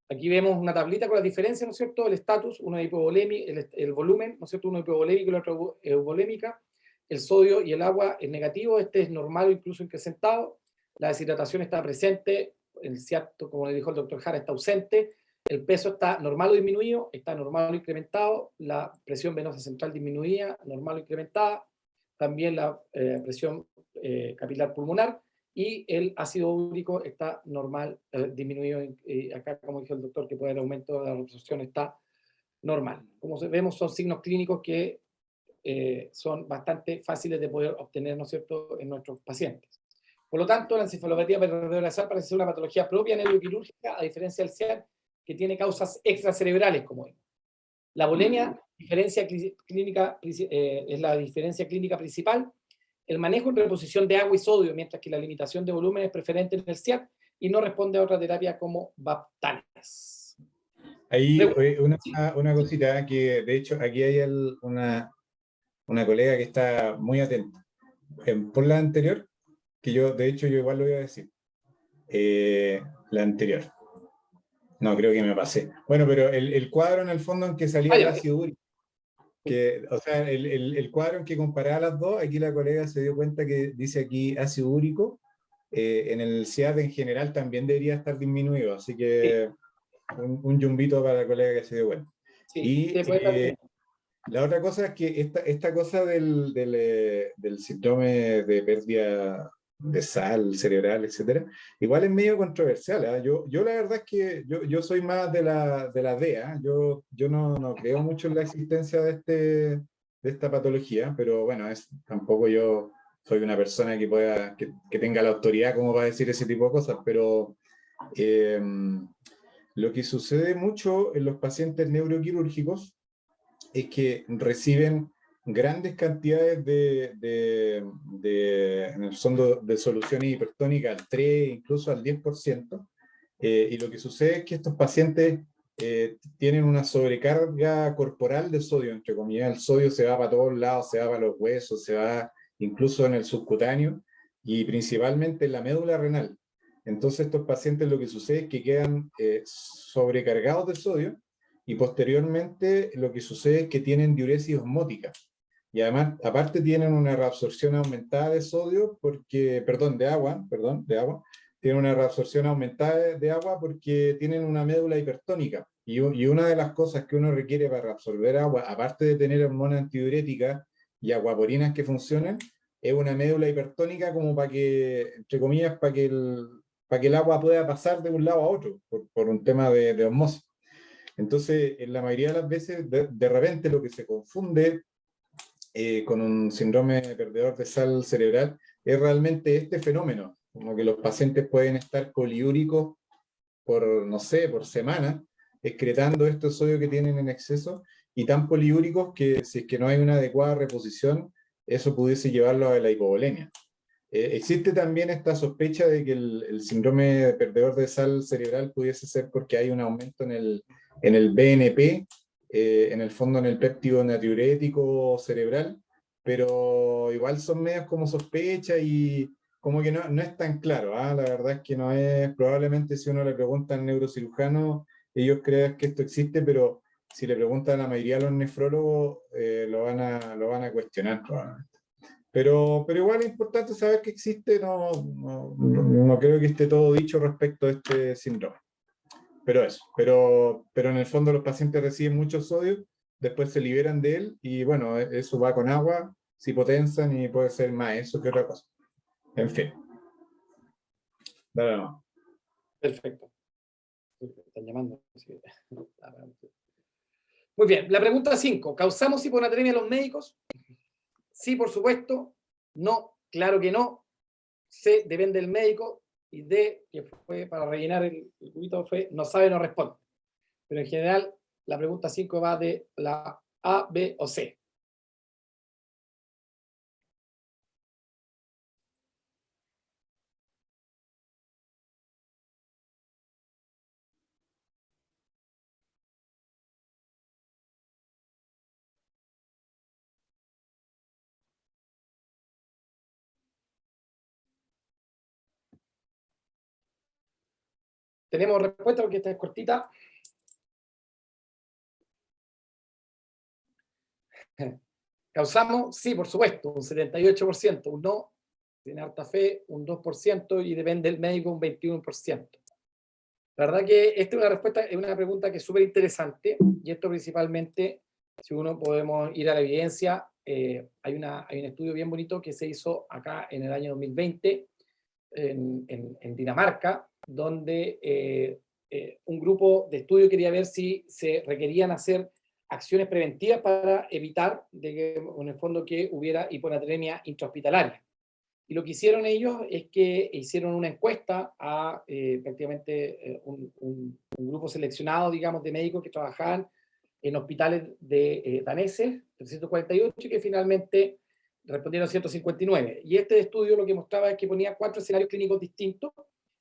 Aquí vemos una tablita con las diferencias, ¿no es cierto? El estatus, uno es hipovolémico, el volumen, ¿no es cierto? Uno es hipovolémico y el otro es euvolémica. El sodio y el agua es negativo, este es normal o incluso incrementado. La deshidratación está presente, el ciato, como le dijo el doctor Jara, está ausente. El peso está normal o disminuido, está normal o incrementado. La presión venosa central disminuida, normal o incrementada. También la presión capilar pulmonar. Y el ácido úrico está normal, disminuido. Acá, como dijo el doctor, que puede haber aumento de la reabsorción, está normal. Como vemos, son signos clínicos que son bastante fáciles de poder obtener, ¿no es cierto?, en nuestros pacientes. Por lo tanto, la encefalopatía periordial parece ser una patología propia neuroquirúrgica, a diferencia del CIAR, que tiene causas extracerebrales, como vemos. La bulimia es la diferencia clínica principal. El manejo en reposición de agua y sodio, mientras que la limitación de volumen es preferente en el CIAR y no responde a otra terapia como baptales. Ahí una cosita, que de hecho aquí hay una colega que está muy atenta. Por la anterior, que yo, de hecho, yo igual lo voy a decir. La anterior. No, creo que me pasé. Bueno, pero el cuadro en el fondo en que salía el ácido úrico, que, o sea, el cuadro en que comparaba las dos, aquí la colega se dio cuenta que dice aquí ácido úrico, en el CIAD en general también debería estar disminuido, así que un yumbito para la colega que se dio cuenta. Sí, Y la otra cosa es que esta cosa del síndrome de pérdida de sal cerebral, etcétera, igual es medio controversial. ¿Eh? Yo la verdad es que yo soy más de la DEA. Yo no creo mucho en la existencia de esta patología, pero bueno, tampoco yo soy una persona que tenga la autoridad como para decir ese tipo de cosas, pero lo que sucede mucho en los pacientes neuroquirúrgicos es que reciben grandes cantidades en el fondo, de soluciones hipertónicas al 3, incluso al 10%, y lo que sucede es que estos pacientes tienen una sobrecarga corporal de sodio, entre comillas. El sodio se va para todos lados, se va para los huesos, se va incluso en el subcutáneo y principalmente en la médula renal. Entonces estos pacientes lo que sucede es que quedan sobrecargados de sodio, y posteriormente lo que sucede es que tienen diuresis osmótica. Y además, aparte tienen una reabsorción aumentada de sodio, de agua, tienen una reabsorción aumentada de agua porque tienen una médula hipertónica. Y una de las cosas que uno requiere para reabsorber agua, aparte de tener hormonas antidiuréticas y aguaporinas que funcionen, es una médula hipertónica como para que, entre comillas, para que el agua pueda pasar de un lado a otro, por un tema de osmosis. Entonces, en la mayoría de las veces, de repente lo que se confunde con un síndrome perdedor de sal cerebral es realmente este fenómeno, como que los pacientes pueden estar poliúricos por, no sé, por semana, excretando este sodio que tienen en exceso, y tan poliúricos que si es que no hay una adecuada reposición, eso pudiese llevarlo a la hipovolemia. Existe también esta sospecha de que el síndrome perdedor de sal cerebral pudiese ser porque hay un aumento en el BNP, en el fondo en el péptido natriurético cerebral, pero igual son medios como sospecha y como que no es tan claro. ¿Ah? La verdad es que no es, probablemente si uno le pregunta al neurocirujano, ellos creen que esto existe, pero si le preguntan a la mayoría de los nefrólogos, lo van a cuestionar probablemente. Pero igual es importante saber que existe, no creo que esté todo dicho respecto a este síndrome. Pero eso, pero en el fondo los pacientes reciben mucho sodio, después se liberan de él y bueno, eso va con agua, se hipotensan y puede ser más eso que otra cosa. En fin. Dale, no. Perfecto. Están llamando. Muy bien, la pregunta 5. ¿Causamos hiponatremia a los médicos? Sí, por supuesto. No, claro que no. C, depende del médico. Y D, que fue para rellenar el cubito, fue no sabe, no responde. Pero en general, la pregunta 5 va de la A, B o C. ¿Tenemos respuesta porque esta es cortita? ¿Causamos? Sí, por supuesto, un 78%, un no, tiene harta fe, un 2%, y depende del médico, un 21%. La verdad que esta es una respuesta, es una pregunta que es súper interesante, y esto principalmente, si uno podemos ir a la evidencia, hay un estudio bien bonito que se hizo acá en el año 2020 en Dinamarca, donde un grupo de estudio quería ver si se requerían hacer acciones preventivas para evitar, en el fondo, que hubiera hiponatremia intrahospitalaria. Y lo que hicieron ellos es que hicieron una encuesta a prácticamente un grupo seleccionado, digamos, de médicos que trabajaban en hospitales daneses, 348, que finalmente respondieron 159. Y este estudio lo que mostraba es que ponía 4 escenarios clínicos distintos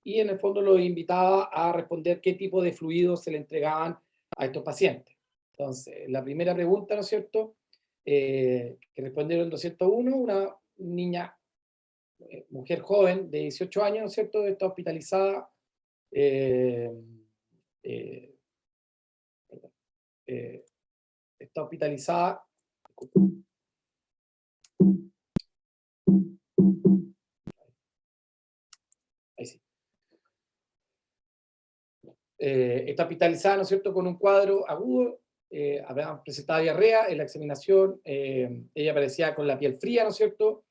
y en el fondo los invitaba a responder qué tipo de fluidos se le entregaban a estos pacientes. Entonces, la primera pregunta, ¿no es cierto?, que respondieron 201, una niña, mujer joven de 18 años, ¿no es cierto?, está hospitalizada, está hospitalizada, ahí sí, está hospitalizada, ¿no es cierto?, con un cuadro agudo, presentaba diarrea en la examinación, ella aparecía con la piel fría, ¿no es cierto?,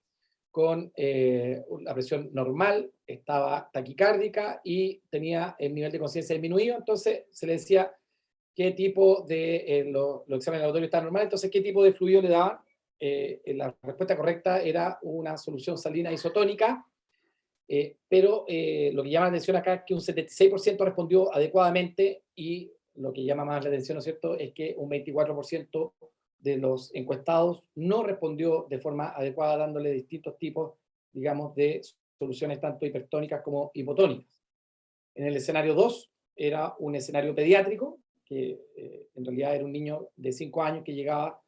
con la presión normal, estaba taquicárdica y tenía el nivel de conciencia disminuido. Entonces se le decía qué tipo de, los exámenes laboratorios estaban normales, entonces qué tipo de fluido le daban. La respuesta correcta era una solución salina isotónica, pero lo que llama la atención acá es que un 76% respondió adecuadamente, y lo que llama más la atención, ¿no es cierto?, es que un 24% de los encuestados no respondió de forma adecuada, dándole distintos tipos, digamos, de soluciones tanto hipertónicas como hipotónicas. En el escenario 2 era un escenario pediátrico, que en realidad era un niño de 5 años que llegaba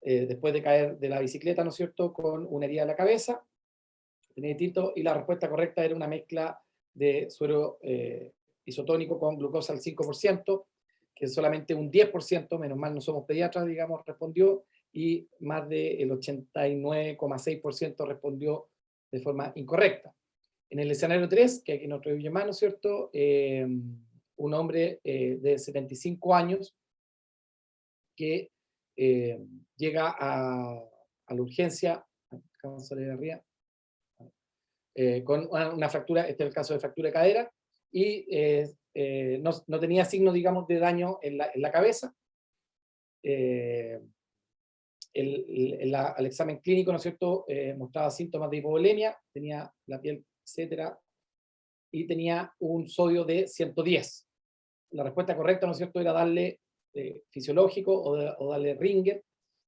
después de caer de la bicicleta, ¿no es cierto?, con una herida en la cabeza, tenía distinto, y la respuesta correcta era una mezcla de suero isotónico con glucosa al 5%, que solamente un 10%, menos mal no somos pediatras, digamos, respondió, y más del 89,6% respondió de forma incorrecta. En el escenario 3, que aquí no atribuye más, ¿no es cierto?, un hombre de 75 años que llega a la urgencia, acabo de salir de arriba, con una fractura, este es el caso de fractura de cadera, y no tenía signos, digamos, de daño en la cabeza. Al examen clínico, ¿no es cierto?, mostraba síntomas de hipovolemia, tenía la piel, etcétera, y tenía un sodio de 110. La respuesta correcta, ¿no es cierto?, era darle fisiológico o darle Ringer,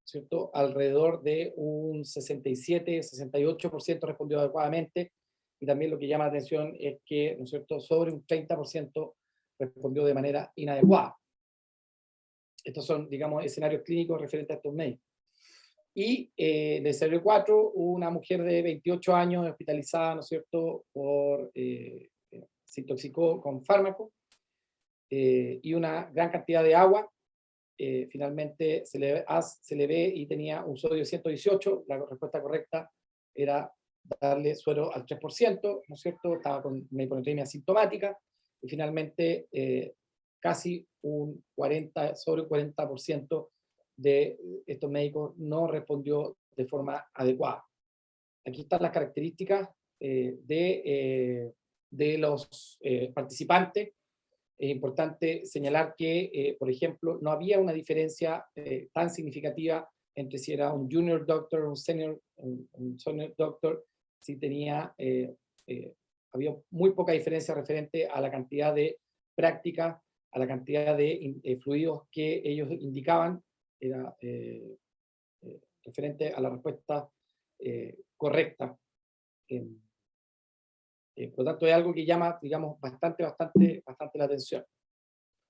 ¿cierto? Alrededor de un 67-68% respondió adecuadamente, y también lo que llama la atención es que, ¿no es cierto?, sobre un 30% respondió de manera inadecuada. Estos son, digamos, escenarios clínicos referentes a estos médicos. Y en el escenario 4, una mujer de 28 años hospitalizada, ¿no es cierto?, se intoxicó con fármacos y una gran cantidad de agua. Finalmente se le ve y tenía un sodio de 118, la respuesta correcta era darle suero al 3%, ¿no es cierto?, estaba con una hiponatremia sintomática, y finalmente casi un 40, sobre un 40% de estos médicos no respondió de forma adecuada. Aquí están las características de los participantes. Es importante señalar que, por ejemplo, no había una diferencia tan significativa entre si era un junior doctor o un senior doctor, si tenía, había muy poca diferencia referente a la cantidad de práctica, a la cantidad de fluidos que ellos indicaban, era referente a la respuesta correcta. Por lo tanto, es algo que llama, digamos, bastante la atención.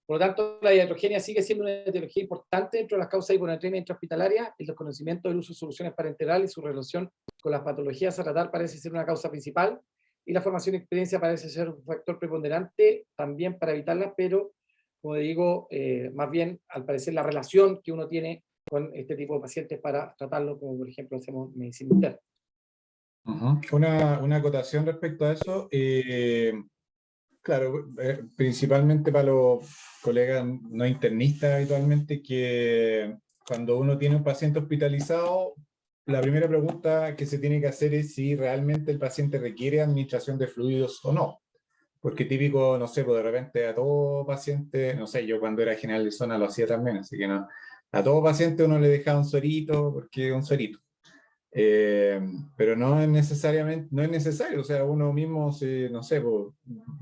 Por lo tanto, la iatrogenia sigue siendo una etiología importante dentro de las causas de hiponatremia intrahospitalaria. El desconocimiento del uso de soluciones parenterales y su relación con las patologías a tratar parece ser una causa principal, y la formación y experiencia parece ser un factor preponderante también para evitarla, pero, como digo, más bien, al parecer, la relación que uno tiene con este tipo de pacientes para tratarlo, como por ejemplo hacemos medicina interna. Una acotación respecto a eso. Claro, principalmente para los colegas no internistas habitualmente, que cuando uno tiene un paciente hospitalizado, la primera pregunta que se tiene que hacer es si realmente el paciente requiere administración de fluidos o no. Porque típico, no sé, pues de repente a todo paciente, no sé, yo cuando era general de zona lo hacía también, así que no, a todo paciente uno le dejaba un suerito porque un suerito. Eh, pero no es necesariamente, no es necesario, o sea, uno mismo, no sé, pues,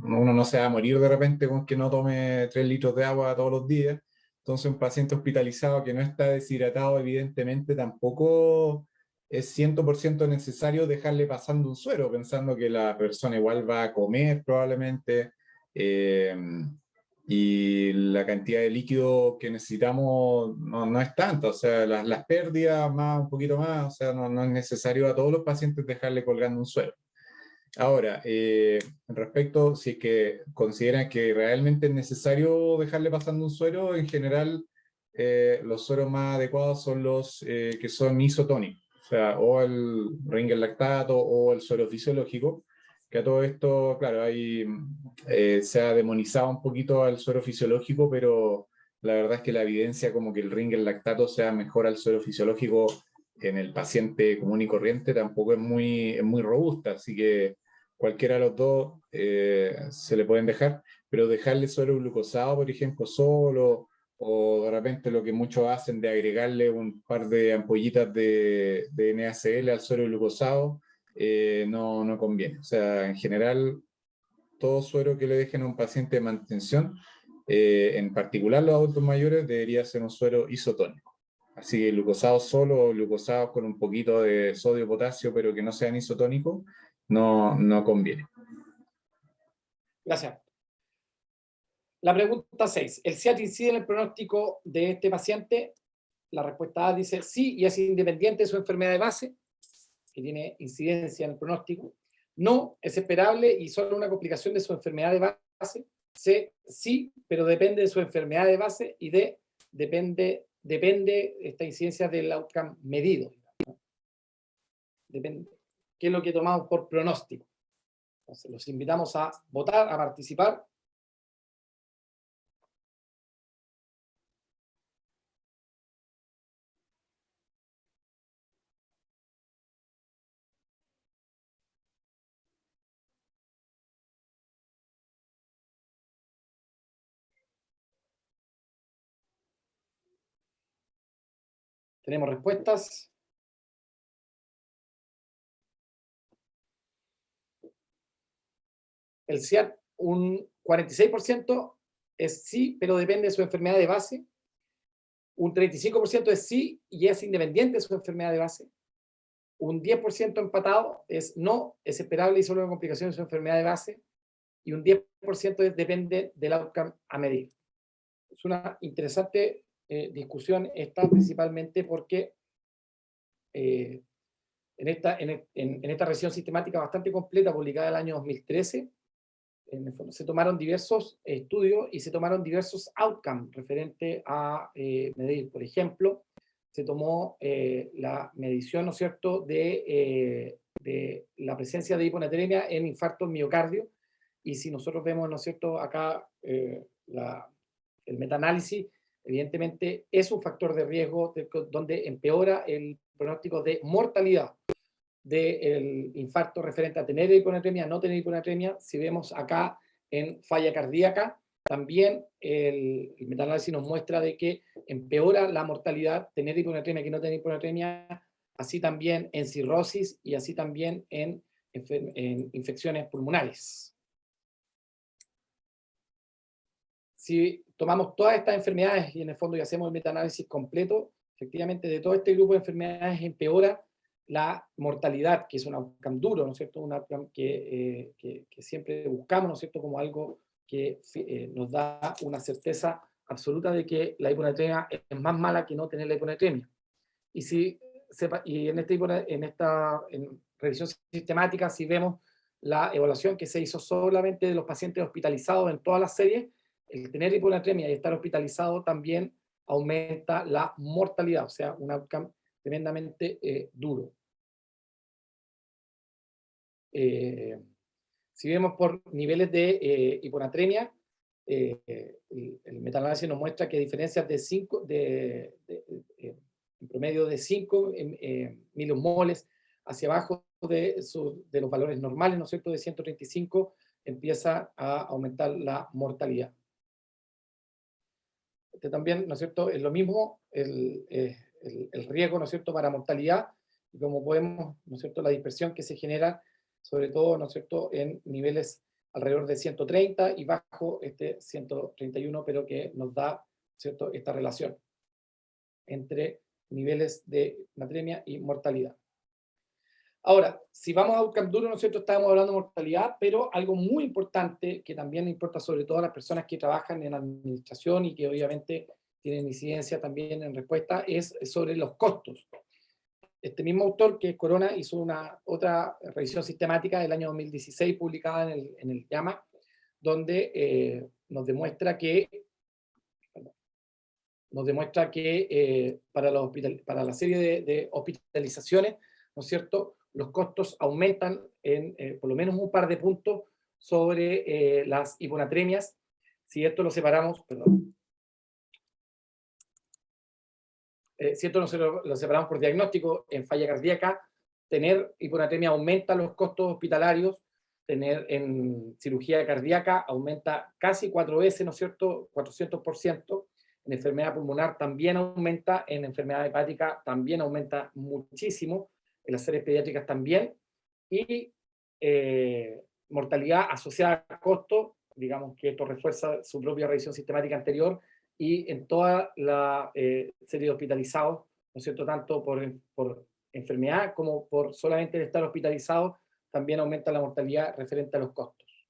uno no se va a morir de repente con que no tome 3 litros de agua todos los días. Entonces un paciente hospitalizado que no está deshidratado, evidentemente tampoco es 100% necesario dejarle pasando un suero, pensando que la persona igual va a comer probablemente, eh, y la cantidad de líquido que necesitamos no es tanta, o sea, las pérdidas más, un poquito más, o sea, no es necesario a todos los pacientes dejarle colgando un suero. Ahora, respecto, si es que consideran que realmente es necesario dejarle pasando un suero, en general, los sueros más adecuados son los que son isotónicos, o sea, o el Ringer lactato o el suero fisiológico, que a todo esto, claro, se ha demonizado un poquito al suero fisiológico, pero la verdad es que la evidencia como que el Ringer lactato sea mejor al suero fisiológico en el paciente común y corriente tampoco es muy robusta, así que cualquiera de los dos se le pueden dejar, pero dejarle suero glucosado, por ejemplo, solo, o de repente lo que muchos hacen de agregarle un par de ampollitas de NaCl al suero glucosado, no conviene. O sea, en general, todo suero que le dejen a un paciente de mantención, en particular los adultos mayores, debería ser un suero isotónico. Así que glucosados solo o glucosados con un poquito de sodio potasio, pero que no sean isotónicos, no conviene. Gracias. La pregunta 6. ¿El SIAT incide en el pronóstico de este paciente? La respuesta A dice sí, y es independiente de su enfermedad de base, que tiene incidencia en el pronóstico. No, es esperable y solo una complicación de su enfermedad de base. C, sí, pero depende de su enfermedad de base. Y D, depende esta incidencia del outcome medido. Depende. ¿Qué es lo que tomamos por pronóstico? Entonces, los invitamos a votar, a participar. Tenemos respuestas. El SIAT, un 46% es sí, pero depende de su enfermedad de base. Un 35% es sí y es independiente de su enfermedad de base. Un 10% empatado es no, es esperable y solo una complicación de su enfermedad de base. Y un 10% depende del outcome a medir. Es una interesante discusión esta, principalmente porque en esta revisión sistemática bastante completa, publicada en el año 2013, en el fondo, se tomaron diversos estudios y se tomaron diversos outcomes referente a medir. Por ejemplo, se tomó la medición, ¿no es cierto?, de la presencia de hiponatremia en infarto en miocardio. Y si nosotros vemos, ¿no es cierto?, acá el metaanálisis, evidentemente es un factor de riesgo donde empeora el pronóstico de mortalidad del infarto referente a tener hiponatremia, no tener hiponatremia. Si vemos acá en falla cardíaca, también el metaanálisis nos muestra de que empeora la mortalidad tener hiponatremia que no tener hiponatremia, así también en cirrosis y así también en infecciones pulmonares. Si tomamos todas estas enfermedades y en el fondo y hacemos el metaanálisis completo, efectivamente de todo este grupo de enfermedades empeora la mortalidad, que es un outcome duro, ¿no es cierto? Un outcome que siempre buscamos, ¿no es cierto?, como algo que nos da una certeza absoluta de que la hiponatremia es más mala que no tener la hiponatremia. Y en esta revisión sistemática, si vemos la evaluación que se hizo solamente de los pacientes hospitalizados en todas las series, el tener hiponatremia y estar hospitalizado también aumenta la mortalidad, o sea, un outcome tremendamente duro. Si vemos por niveles de hiponatremia, el metaanálisis nos muestra que diferencias de 5, en promedio de 5 milimoles hacia abajo de los valores normales, ¿no es cierto?, de 135, empieza a aumentar la mortalidad. Este también, ¿no es cierto?, es lo mismo, el riesgo, ¿no es cierto?, para mortalidad, y como podemos, ¿no es cierto?, la dispersión que se genera, sobre todo, ¿no es cierto?, en niveles alrededor de 130 y bajo 131, pero que nos da, ¿cierto?, esta relación entre niveles de natremia y mortalidad. Ahora, si vamos a outcome duro, ¿no es cierto?, estábamos hablando de mortalidad, pero algo muy importante que también importa sobre todo a las personas que trabajan en administración y que obviamente tienen incidencia también en respuesta, es sobre los costos. Este mismo autor, que es Corona, hizo otra revisión sistemática del año 2016 publicada en el JAMA, donde nos demuestra que para la serie de hospitalizaciones, ¿no es cierto?, los costos aumentan en por lo menos un par de puntos sobre las hiponatremias. Si esto lo separamos, si esto lo separamos por diagnóstico en falla cardíaca, tener hiponatremia aumenta los costos hospitalarios, tener en cirugía cardíaca aumenta casi 4 veces, ¿no es cierto?, 400%. En enfermedad pulmonar también aumenta, en enfermedad hepática también aumenta muchísimo, en las series pediátricas también, y mortalidad asociada a costo, digamos que esto refuerza su propia revisión sistemática anterior, y en toda la serie de hospitalizados, ¿no es cierto?, tanto por enfermedad como por solamente el estar hospitalizado, también aumenta la mortalidad referente a los costos.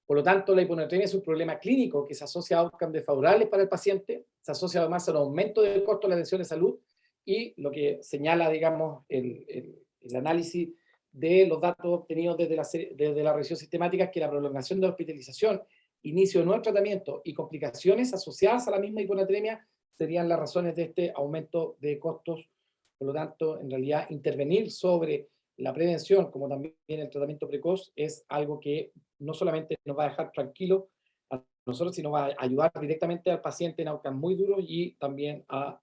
Por lo tanto, la hiponatremia es un problema clínico que se asocia a outcomes desfavorables para el paciente, se asocia además a un aumento del costo de la atención de salud, y lo que señala, digamos, el análisis de los datos obtenidos desde la revisión sistemática es que la prolongación de la hospitalización, inicio de nuevo tratamiento y complicaciones asociadas a la misma hiponatremia serían las razones de este aumento de costos. Por lo tanto, en realidad, intervenir sobre la prevención, como también el tratamiento precoz, es algo que no solamente nos va a dejar tranquilos a nosotros, sino va a ayudar directamente al paciente en outcomes muy duros y también a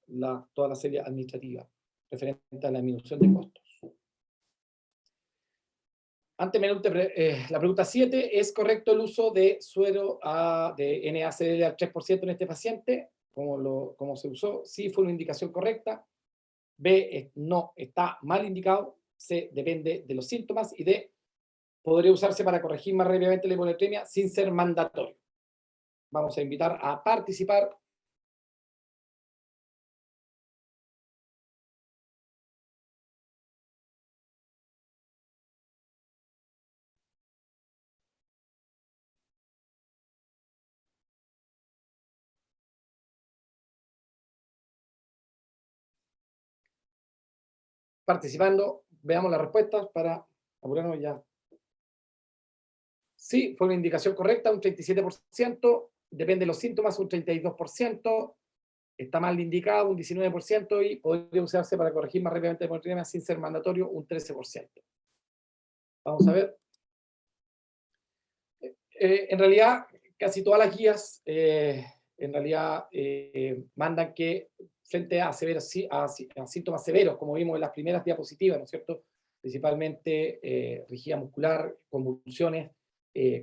toda la serie administrativa referente a la disminución de costos. Antes la pregunta 7, ¿es correcto el uso de suero de NaCd al 3% en este paciente? ¿Cómo se usó? Sí, fue una indicación correcta. B, no, está mal indicado. C, depende de los síntomas. Y D, podría usarse para corregir más rápidamente la hiponatremia sin ser mandatorio. Vamos a invitar a participar. Participando, veamos las respuestas para apurarnos ya. Sí, fue una indicación correcta, un 37%, depende de los síntomas, un 32%, está mal indicado, un 19%, y podría usarse para corregir más rápidamente la hiponatremia sin ser mandatorio, un 13%. Vamos a ver. En realidad, casi todas las guías en realidad mandan que frente a síntomas severos, como vimos en las primeras diapositivas, ¿no es cierto?, principalmente rigidez muscular, convulsiones,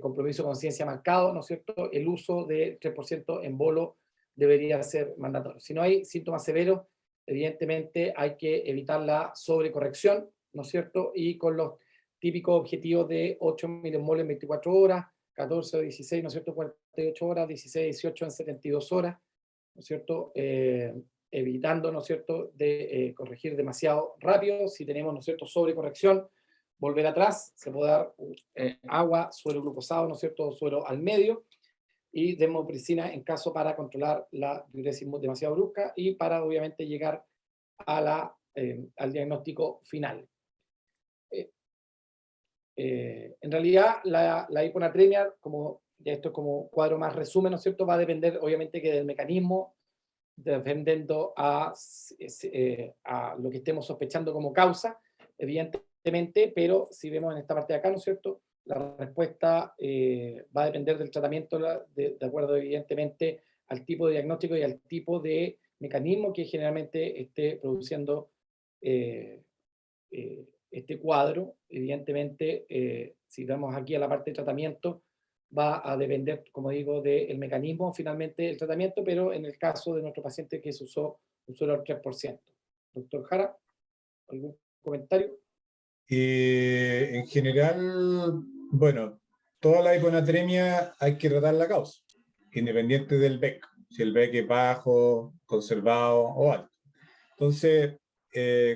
compromiso de conciencia marcado, ¿no es cierto?, el uso de 3% en bolo debería ser mandatorio. Si no hay síntomas severos, evidentemente hay que evitar la sobrecorrección, ¿no es cierto?, y con los típicos objetivos de 8 milimoles en 24 horas, 14 o 16, ¿no es cierto?, 48 horas, 16, 18 en 72 horas, ¿no es cierto?, evitando, ¿no es cierto?, de corregir demasiado rápido. Si tenemos, ¿no es cierto?, sobrecorrección, volver atrás, se puede dar agua, suero glucosado, ¿no es cierto?, suero al medio, y desmopricina en caso para controlar la diuresis demasiado brusca y para, obviamente, llegar a al diagnóstico final. En realidad, la hiponatremia, como ya esto es como cuadro más resumen, ¿no es cierto?, va a depender obviamente que del mecanismo, dependiendo a lo que estemos sospechando como causa, evidentemente, pero si vemos en esta parte de acá, ¿no es cierto?, la respuesta va a depender del tratamiento de acuerdo evidentemente al tipo de diagnóstico y al tipo de mecanismo que generalmente esté produciendo este cuadro. Evidentemente, si vamos aquí a la parte de tratamiento, va a depender, como digo, del mecanismo finalmente del tratamiento, pero en el caso de nuestro paciente que se usó solo el 3%. Doctor Jara, ¿algún comentario? En general, bueno, toda la hiponatremia hay que tratar la causa, independiente del BEC, si el BEC es bajo, conservado o alto. Entonces,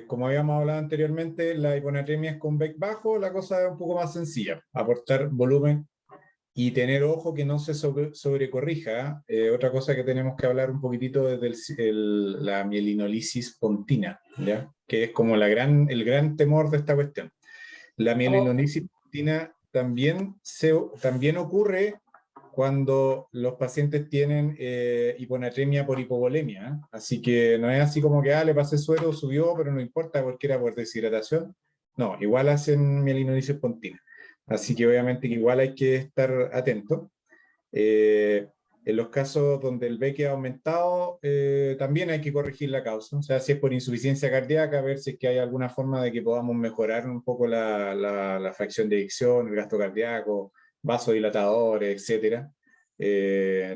como habíamos hablado anteriormente, la hiponatremia es con BEC bajo, la cosa es un poco más sencilla, aportar volumen y tener ojo que no se sobrecorrija. Otra cosa que tenemos que hablar un poquitito es la mielinolisis pontina, ¿ya? Que es como el gran temor de esta cuestión. La mielinolisis pontina también ocurre cuando los pacientes tienen hiponatremia por hipovolemia, ¿eh? Así que no es así como que le pasé suero, subió, pero no importa porque era por deshidratación. No, igual hacen mielinolisis pontina. Así que obviamente que igual hay que estar atento. En los casos donde el BEC ha aumentado, también hay que corregir la causa. O sea, si es por insuficiencia cardíaca, ver si es que hay alguna forma de que podamos mejorar un poco la fracción de eyección, el gasto cardíaco, vasodilatadores, etcétera.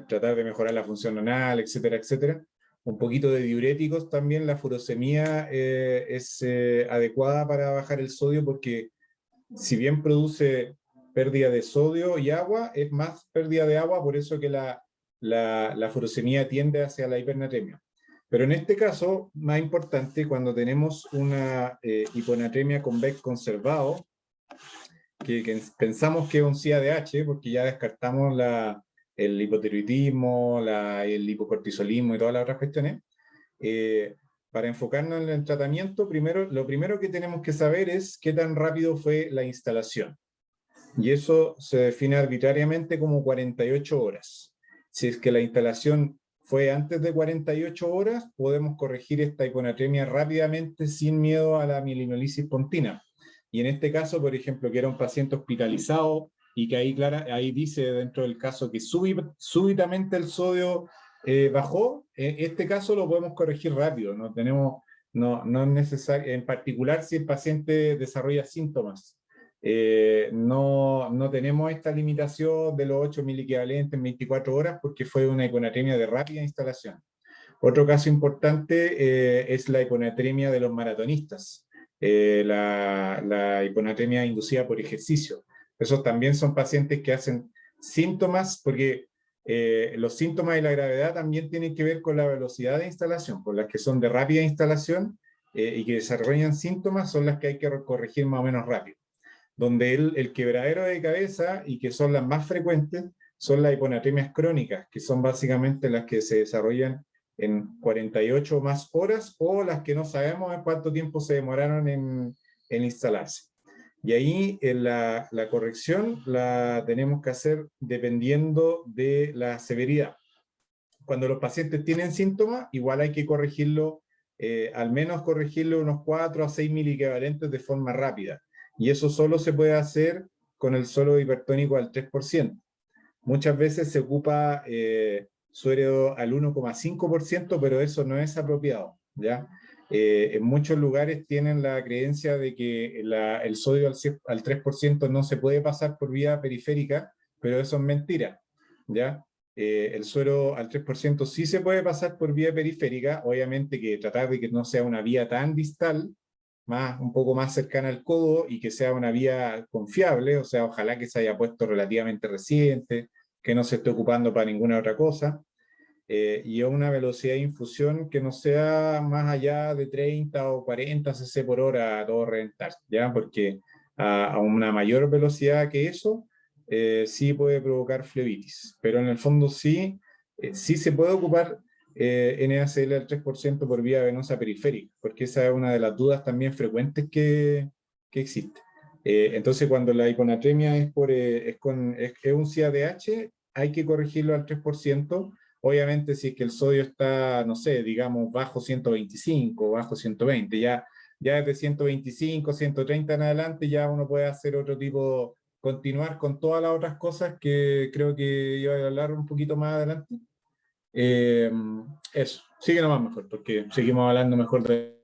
Tratar de mejorar la función renal, etcétera, etcétera. Un poquito de diuréticos también. La furosemía es adecuada para bajar el sodio porque si bien produce pérdida de sodio y agua, es más pérdida de agua, por eso que la furosemia tiende hacia la hipernatremia. Pero en este caso, más importante, cuando tenemos una hiponatremia con BEC conservado, que pensamos que es un CADH, porque ya descartamos el hipotiroidismo, el hipocortisolismo y todas las otras cuestiones, para enfocarnos en el tratamiento, lo primero que tenemos que saber es qué tan rápido fue la instalación. Y eso se define arbitrariamente como 48 horas. Si es que la instalación fue antes de 48 horas, podemos corregir esta hiponatremia rápidamente sin miedo a la mielinolisis pontina. Y en este caso, por ejemplo, que era un paciente hospitalizado y que ahí dice dentro del caso que súbitamente el sodio bajó, este caso lo podemos corregir rápido. No es necesario, en particular si el paciente desarrolla síntomas. No tenemos esta limitación de los 8 miliequivalentes en 24 horas porque fue una hiponatremia de rápida instalación. Otro caso importante es la hiponatremia de los maratonistas, la hiponatremia inducida por ejercicio. Esos también son pacientes que hacen síntomas, porque los síntomas y la gravedad también tienen que ver con la velocidad de instalación, por las que son de rápida instalación y que desarrollan síntomas son las que hay que corregir más o menos rápido. Donde el quebradero de cabeza, y que son las más frecuentes, son las hiponatremias crónicas, que son básicamente las que se desarrollan en 48 más horas, o las que no sabemos en cuánto tiempo se demoraron en instalarse. Y ahí la corrección la tenemos que hacer dependiendo de la severidad. Cuando los pacientes tienen síntomas, igual hay que corregirlo, al menos corregirlo unos 4 a 6 miliequivalentes de forma rápida. Y eso solo se puede hacer con el suero hipertónico al 3%. Muchas veces se ocupa suero al 1,5%, pero eso no es apropiado, ¿ya? En muchos lugares tienen la creencia de que el sodio al 3% no se puede pasar por vía periférica, pero eso es mentira, ¿ya? El suero al 3% sí se puede pasar por vía periférica, obviamente que tratar de que no sea una vía tan distal, un poco más cercana al codo y que sea una vía confiable, o sea, ojalá que se haya puesto relativamente reciente, que no se esté ocupando para ninguna otra cosa, y a una velocidad de infusión que no sea más allá de 30 o 40 cc por hora a todo reventar, ¿ya? Porque a una mayor velocidad que eso, sí puede provocar flebitis, pero en el fondo sí se puede ocupar NaCl al 3% por vía venosa periférica, porque esa es una de las dudas también frecuentes que existe. Entonces, cuando la hiponatremia es un CADH, hay que corregirlo al 3%. Obviamente, si es que el sodio está, no sé, digamos, bajo 125, bajo 120, ya desde 125, 130 en adelante, ya uno puede hacer otro tipo, continuar con todas las otras cosas que creo que iba a hablar un poquito más adelante. Eso, sigue nomás mejor, porque seguimos hablando mejor de...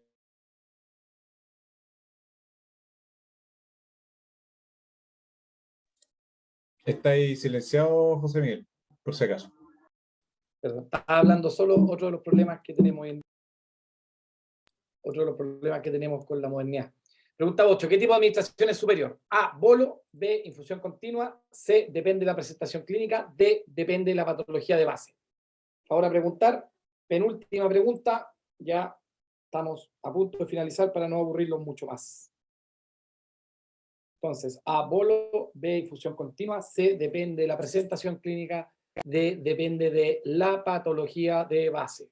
Está ahí silenciado, José Miguel, por si acaso. Perdón, estaba hablando solo otro de los problemas que tenemos otro de los problemas que tenemos con la modernidad. Pregunta 8. ¿Qué tipo de administración es superior? A, bolo. B, infusión continua. C, depende de la presentación clínica. D, depende de la patología de base. Ahora preguntar, penúltima pregunta, ya estamos a punto de finalizar para no aburrirlos mucho más. Entonces, A, bolo. B, infusión continua. C, depende de la presentación clínica. D, depende de la patología de base.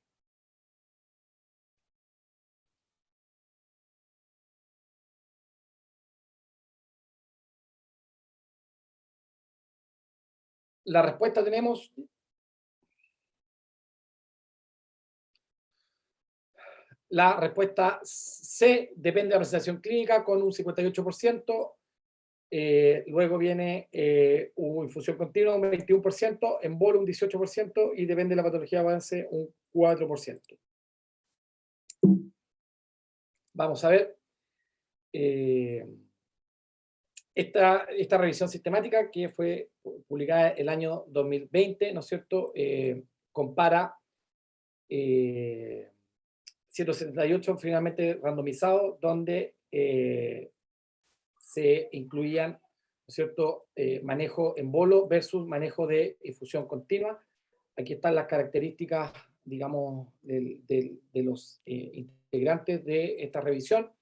La respuesta tenemos... La respuesta C, depende de la presentación clínica, con un 58%. Luego viene infusión continua, un 21%, embolo un 18%, y depende de la patología de base, un 4%. Vamos a ver. Esta revisión sistemática, que fue publicada el año 2020, ¿no es cierto?, compara 178 finalmente randomizados, donde se incluían, ¿no es cierto?, manejo en bolo versus manejo de infusión continua. Aquí están las características, digamos, de los integrantes de esta revisión.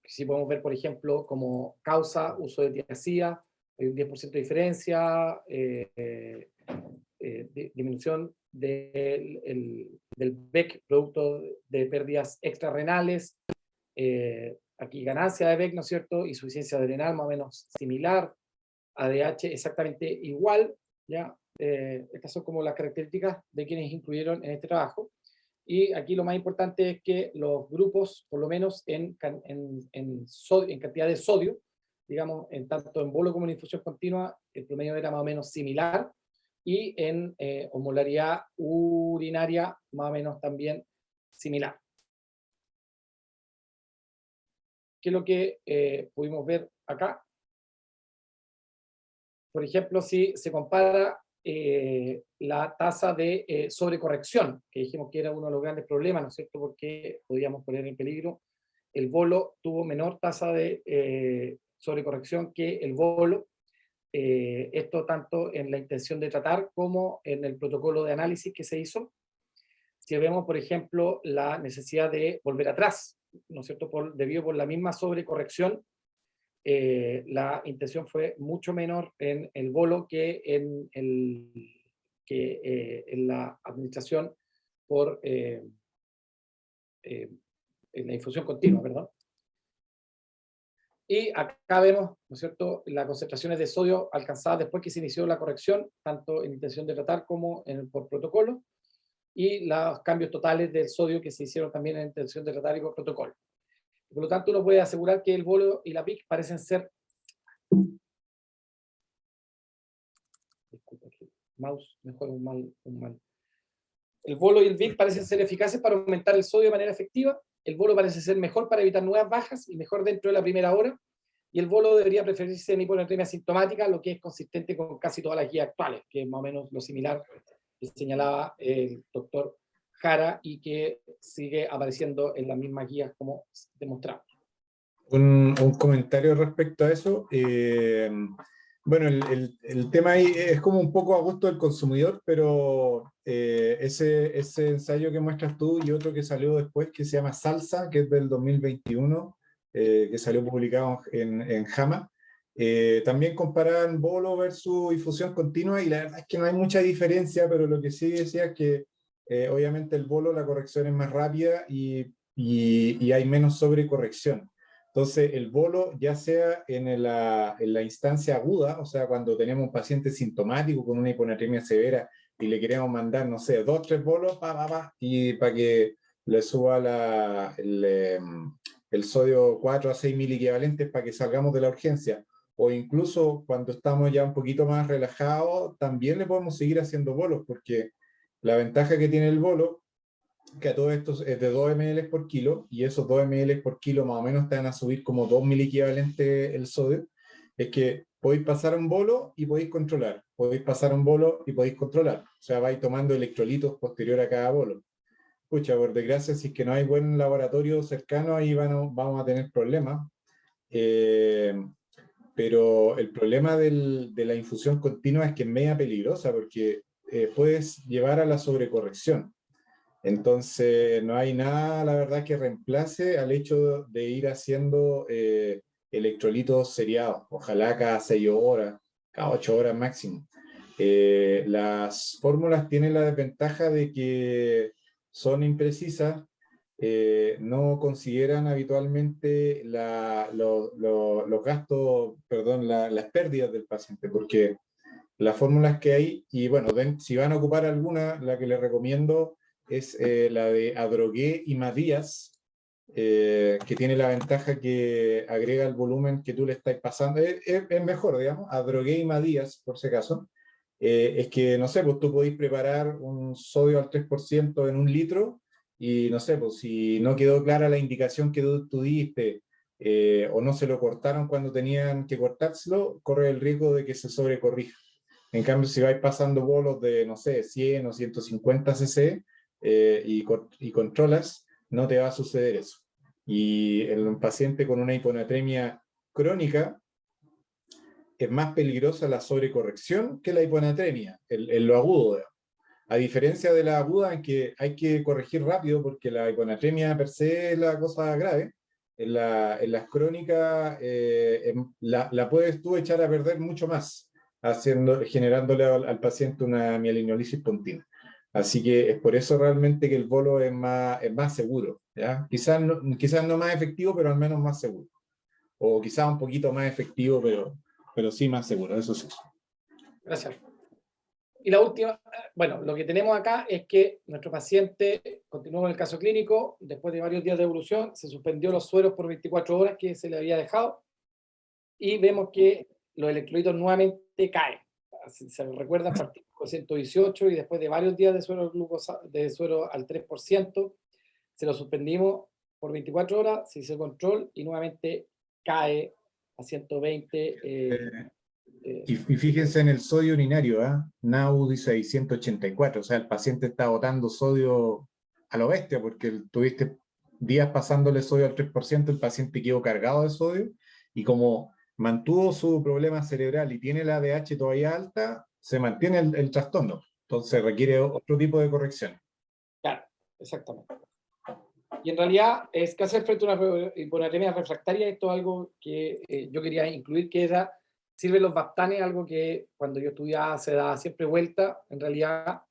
Si podemos ver, por ejemplo, como causa, uso de tiazida, hay un 10% de diferencia, disminución del BEC, producto de pérdidas extrarrenales, aquí ganancia de BEC, ¿no es cierto?, y suficiencia adrenal más o menos similar, ADH exactamente igual, ¿ya? Estas son como las características de quienes incluyeron en este trabajo. Y aquí lo más importante es que los grupos, por lo menos en cantidad de sodio, digamos, tanto en bolo como en infusión continua, el promedio era más o menos similar, y en osmolaridad urinaria más o menos también similar. ¿Qué es lo que pudimos ver acá? Por ejemplo, si se compara la tasa de sobrecorrección, que dijimos que era uno de los grandes problemas, ¿no es cierto?, porque podíamos poner en peligro. El bolo tuvo menor tasa de sobrecorrección que el bolo. Esto tanto en la intención de tratar como en el protocolo de análisis que se hizo. Si vemos, por ejemplo, la necesidad de volver atrás, ¿no es cierto?, debido por la misma sobrecorrección, la intención fue mucho menor en el bolo que en la administración por en la infusión continua, ¿verdad? Y acá vemos, ¿no es cierto?, las concentraciones de sodio alcanzadas después que se inició la corrección, tanto en intención de tratar como por protocolo, y los cambios totales del sodio que se hicieron también en intención de tratar y por protocolo. Por lo tanto, uno puede asegurar que el bolo y la PIC parecen ser... Disculpa, aquí, mouse, mejor un mal. El bolo y el BIC parecen ser eficaces para aumentar el sodio de manera efectiva. El bolo parece ser mejor para evitar nuevas bajas y mejor dentro de la primera hora. Y el bolo debería preferirse en hiponatremia sintomática, lo que es consistente con casi todas las guías actuales, que es más o menos lo similar que señalaba el doctor Jara y que sigue apareciendo en las mismas guías como demostramos. Un comentario respecto a eso. Bueno, el tema ahí es como un poco a gusto del consumidor, pero ese ensayo que muestras tú y otro que salió después, que se llama Salsa, que es del 2021, que salió publicado en JAMA, también comparan bolo versus infusión continua, y la verdad es que no hay mucha diferencia, pero lo que sí decía es que obviamente el bolo, la corrección es más rápida y hay menos sobrecorrección. Entonces, el bolo, ya sea en la instancia aguda, o sea, cuando tenemos un paciente sintomático con una hiponatremia severa y le queremos mandar, no sé, 2, 3 bolos, y para que le suba el sodio 4 a 6 miliequivalentes para que salgamos de la urgencia. O incluso cuando estamos ya un poquito más relajados, también le podemos seguir haciendo bolos, porque la ventaja que tiene el bolo, que a todo esto es de 2 ml por kilo, y esos 2 ml por kilo más o menos te van a subir como 2 miliequivalentes el sodio, es que podéis pasar un bolo y podéis controlar, podéis pasar un bolo y podéis controlar, o sea, vais tomando electrolitos posterior a cada bolo. Pucha, por desgracia, si es que no hay buen laboratorio cercano, ahí vamos a tener problemas. Pero el problema de la infusión continua es que es media peligrosa, porque puedes llevar a la sobrecorrección. Entonces, no hay nada, la verdad, que reemplace al hecho de ir haciendo electrolitos seriados, ojalá cada 6 horas, cada 8 horas máximo. Las fórmulas tienen la desventaja de que son imprecisas, no consideran habitualmente los gastos, perdón, las pérdidas del paciente, porque las fórmulas que hay, y bueno, si van a ocupar alguna, la que les recomiendo es la de Adrogué y Madías, que tiene la ventaja que agrega el volumen que tú le estás pasando. Es mejor, digamos, Adrogué y Madías, por si acaso. Es que, no sé, pues tú podéis preparar un sodio al 3% en 1 litro y, no sé, pues si no quedó clara la indicación que tú diste, o no se lo cortaron cuando tenían que cortárselo, corre el riesgo de que se sobrecorrija. En cambio, si vais pasando bolos de, no sé, 100 o 150 cc y controlas, no te va a suceder eso. Y en un paciente con una hiponatremia crónica, es más peligrosa la sobrecorrección que la hiponatremia, en lo agudo. A diferencia de la aguda, en que hay que corregir rápido porque la hiponatremia per se es la cosa grave, en las crónicas la puedes tú echar a perder mucho más, generándole al paciente una mielinolisis pontina. Así que es por eso realmente que el bolo es más seguro, ¿ya? Quizás no más efectivo, pero al menos más seguro. O quizás un poquito más efectivo, pero sí más seguro, eso sí. Gracias. Y la última, bueno, lo que tenemos acá es que nuestro paciente continuó con el caso clínico, después de varios días de evolución, se suspendió los sueros por 24 horas que se le había dejado, y vemos que los electrolitos nuevamente caen. Se recuerdan, partimos con 118 y después de varios días de suero al 3%, se lo suspendimos por 24 horas, se hizo control y nuevamente cae a 120. Y fíjense en el sodio urinario, NAU dice 684, o sea, el paciente está botando sodio a lo bestia, porque tuviste días pasándole sodio al 3%, el paciente quedó cargado de sodio, y como mantuvo su problema cerebral y tiene la ADH todavía alta, se mantiene el trastorno. Entonces requiere otro tipo de corrección. Claro, exactamente. Y en realidad es que hacer frente a una hiponatremia refractaria, esto es algo que yo quería incluir, que era, sirven los Vaptanes, algo que cuando yo estudiaba se daba siempre vuelta, en realidad.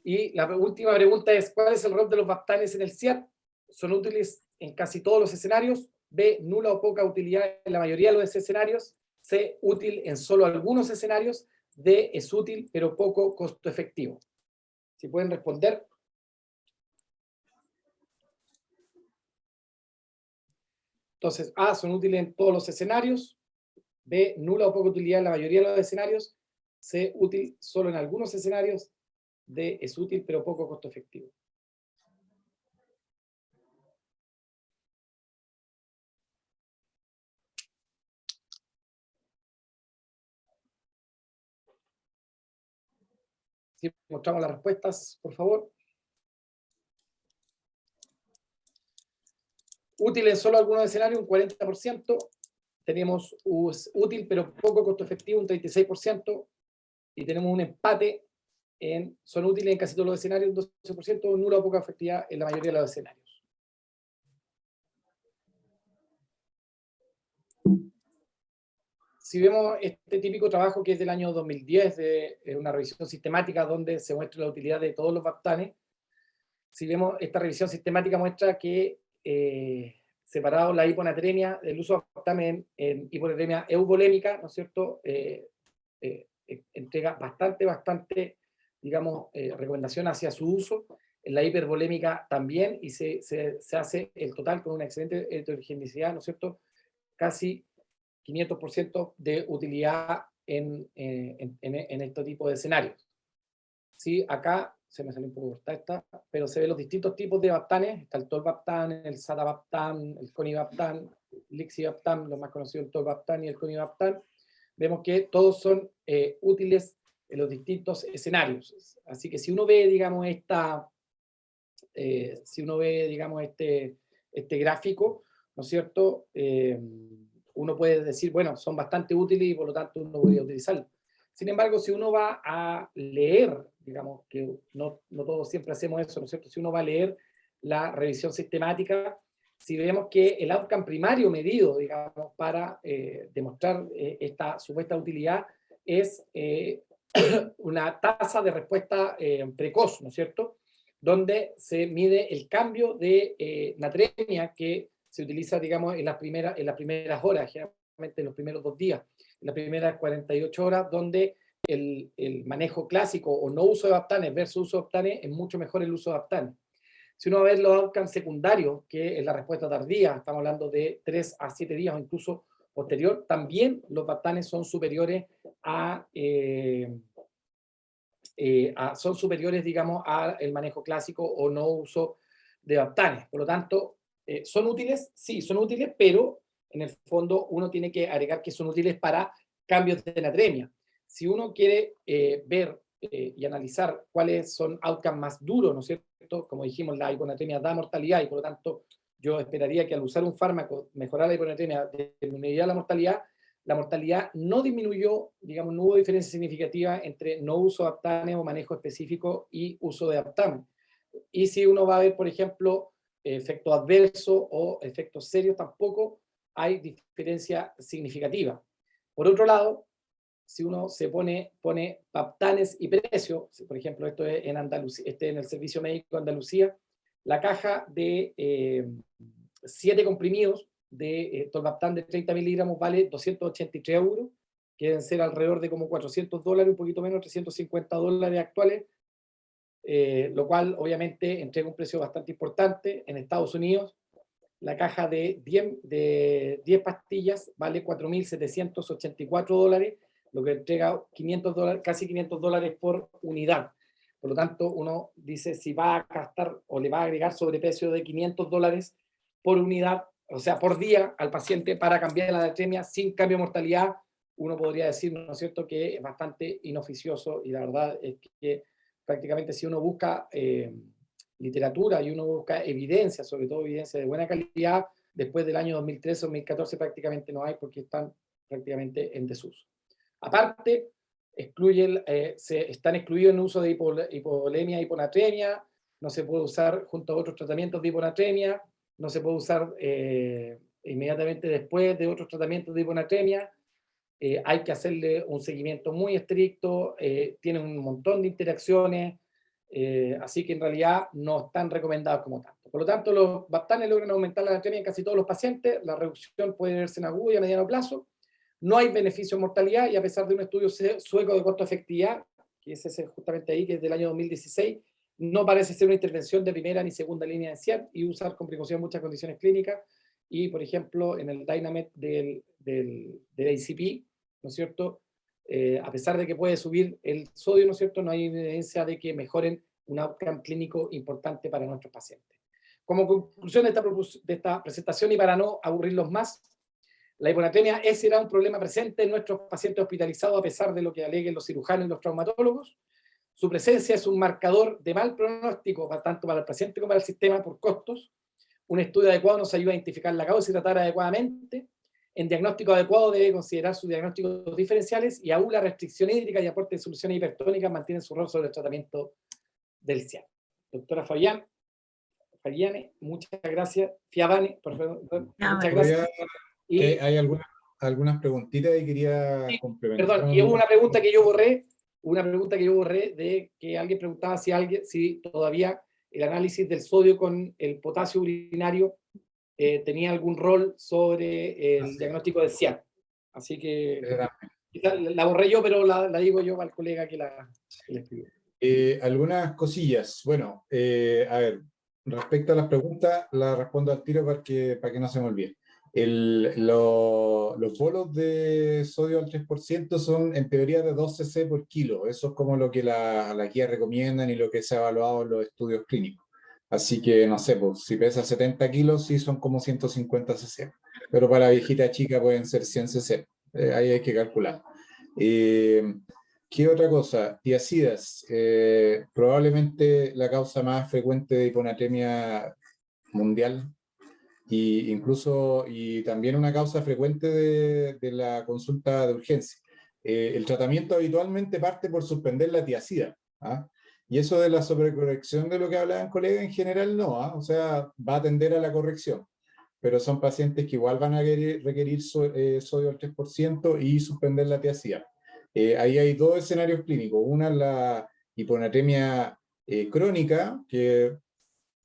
Y la última pregunta es, ¿cuál es el rol de los Vaptanes en el CIAT? ¿Son útiles en casi todos los escenarios? B, nula o poca utilidad en la mayoría de los escenarios. C, útil en solo algunos escenarios. D, es útil pero poco costo efectivo. Si pueden responder. Entonces, A, son útiles en todos los escenarios. B, nula o poca utilidad en la mayoría de los escenarios. C, útil solo en algunos escenarios. D, es útil pero poco costo efectivo. Si mostramos las respuestas, por favor. Útil en solo algunos escenarios, un 40%. Tenemos útil pero poco costo efectivo, un 36%. Y tenemos un empate en son útiles en casi todos los escenarios, un 12%, nula o poca efectividad en la mayoría de los escenarios. Si vemos este típico trabajo que es del año 2010, de una revisión sistemática donde se muestra la utilidad de todos los Vaptanes, si vemos esta revisión sistemática muestra que separado la hiponatremia, el uso de Aptam en hiponatremia euvolémica, ¿no es cierto? Entrega bastante, digamos, recomendación hacia su uso. En la hipervolémica también, y se hace el total con una excelente heterogeneidad, ¿no es cierto? Casi 500% de utilidad en este tipo de escenarios. Sí, acá se me salió un poco corta esta, pero se ven los distintos tipos de baptanes. Está el tolvaptan, el satavaptan, el conivaptan, el lixivaptan, los más conocidos, el tolvaptan y el conivaptan. Vemos que todos son útiles en los distintos escenarios. Así que si uno ve, digamos, este gráfico, ¿no es cierto? Uno puede decir, bueno, son bastante útiles y por lo tanto uno podría utilizarlos. Sin embargo, si uno va a leer, digamos que no todos siempre hacemos eso, ¿no es cierto? Si uno va a leer la revisión sistemática, si vemos que el outcome primario medido, digamos, para demostrar esta supuesta utilidad es una tasa de respuesta precoz, ¿no es cierto? Donde se mide el cambio de natremia que se utiliza, digamos, en las primeras horas, generalmente en los primeros 2 días, en las primeras 48 horas, donde el manejo clásico o no uso de baptanes versus uso de baptanes es mucho mejor el uso de baptanes. Si uno va a ver los outcomes secundarios, que es la respuesta tardía, estamos hablando de 3 a 7 días o incluso posterior, también los baptanes son superiores son superiores, digamos, al manejo clásico o no uso de baptanes. Por lo tanto, ¿son útiles? Sí, son útiles, pero en el fondo uno tiene que agregar que son útiles para cambios de natremia. Si uno quiere ver y analizar cuáles son outcomes más duros, ¿no es cierto? Como dijimos, la hiponatremia da mortalidad y por lo tanto yo esperaría que al usar un fármaco mejorar la hiponatremia, disminuiría la mortalidad no disminuyó, digamos, no hubo diferencia significativa entre no uso de Aptanes o manejo específico y uso de Aptam. Y si uno va a ver, por ejemplo, efectos adversos o efectos serios, tampoco hay diferencia significativa. Por otro lado, si uno pone Aptanes y precio, por ejemplo, esto es en Andalucía, en el Servicio Médico de Andalucía, la caja de 7 comprimidos de tolvaptan de 30 miligramos vale 283 euros, que deben ser alrededor de como $400, un poquito menos, $350 actuales, lo cual obviamente entrega un precio bastante importante. En Estados Unidos, la caja de 10 pastillas vale $4.784, lo que entrega $500, casi $500 por unidad. Por lo tanto, uno dice si va a gastar o le va a agregar sobreprecio de $500 por unidad, o sea, por día al paciente para cambiar la natremia sin cambio de mortalidad, uno podría decir, ¿no es cierto?, que es bastante inoficioso y la verdad es que prácticamente si uno busca literatura y uno busca evidencia, sobre todo evidencia de buena calidad, después del año 2013-2014 prácticamente no hay porque están prácticamente en desuso. Aparte, están excluidos en el uso de hipovolemia, hiponatremia, no se puede usar junto a otros tratamientos de hiponatremia, no se puede usar inmediatamente después de otros tratamientos de hiponatremia, hay que hacerle un seguimiento muy estricto, tienen un montón de interacciones, así que en realidad no están recomendados como tanto. Por lo tanto, los baptanes logran aumentar la natremia en casi todos los pacientes, la reducción puede verse en agudo y a mediano plazo, no hay beneficio en mortalidad y a pesar de un estudio sueco de costo-efectividad, que es ese justamente ahí, que es del año 2016, no parece ser una intervención de primera ni segunda línea de CIAR y usar con precaución muchas condiciones clínicas. Y, por ejemplo, en el Dynamet del ACP, ¿no es cierto? A pesar de que puede subir el sodio, ¿no es cierto? No hay evidencia de que mejoren un outcome clínico importante para nuestros pacientes. Como conclusión de esta presentación y para no aburrirlos más, la hiponatremia será un problema presente en nuestros pacientes hospitalizados a pesar de lo que aleguen los cirujanos y los traumatólogos. Su presencia es un marcador de mal pronóstico tanto para el paciente como para el sistema por costos. Un estudio adecuado nos ayuda a identificar la causa y tratar adecuadamente. En diagnóstico adecuado debe considerar sus diagnósticos diferenciales y aún la restricción hídrica y aporte de soluciones hipertónicas mantienen su rol sobre el tratamiento del CIAR. Doctora Fabiane, muchas gracias. Fiabane, por favor, muchas gracias. Hay algunas preguntitas y quería complementar. Perdón, y hubo una pregunta que yo borré, de que alguien preguntaba si todavía el análisis del sodio con el potasio urinario tenía algún rol sobre el diagnóstico de SIAD. Así que la borré yo, pero la digo yo al colega que la escribió. Algunas cosillas. Bueno, a ver, respecto a las preguntas, las respondo al tiro para que no se me olvide. Los bolos de sodio al 3% son en teoría de 2 cc por kilo. Eso es como lo que las guías recomiendan y lo que se ha evaluado en los estudios clínicos. Así que, no sé, pues, si pesa 70 kilos, sí son como 150 cc. Pero para la viejita chica pueden ser 100 cc. Ahí hay que calcular. ¿Qué otra cosa? Tiacidas. Probablemente la causa más frecuente de hiponatremia mundial y también una causa frecuente de la consulta de urgencia. El tratamiento habitualmente parte por suspender la tiacida. ¿Ah? Y eso de la sobrecorrección de lo que hablaban colegas en general no, ¿ah? O sea, va a tender a la corrección, pero son pacientes que igual van a requerir sodio al 3% y suspender la tiacida. Ahí hay dos escenarios clínicos. Una es la hiponatremia crónica, que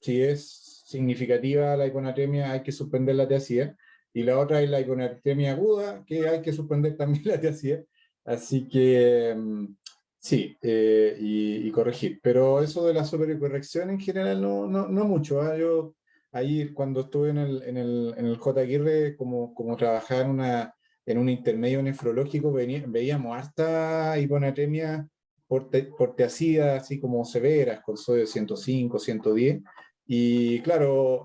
si es significativa la hiponatremia hay que suspender la tiacida, y la otra es la hiponatremia aguda, que hay que suspender también la tiacida. Así que sí, y corregir. Pero eso de la sobrecorrección en general no mucho. ¿Eh? Yo ahí cuando estuve en el J. Aguirre, como trabajaba en un intermedio nefrológico, veíamos harta hiponatremia por tiacida, así como severas, con sodio 105, 110. Y claro,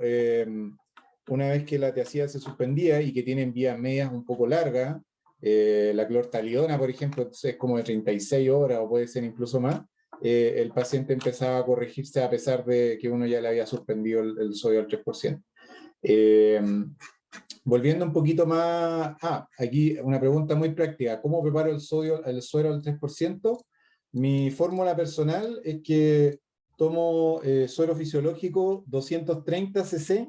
una vez que la tiacida se suspendía y que tienen vías medias un poco largas, la clortalidona, por ejemplo, es como de 36 horas o puede ser incluso más, el paciente empezaba a corregirse a pesar de que uno ya le había suspendido el sodio al 3%. Volviendo un poquito más, aquí una pregunta muy práctica, ¿cómo preparo el suero al 3%? Mi fórmula personal es que tomo suero fisiológico 230 cc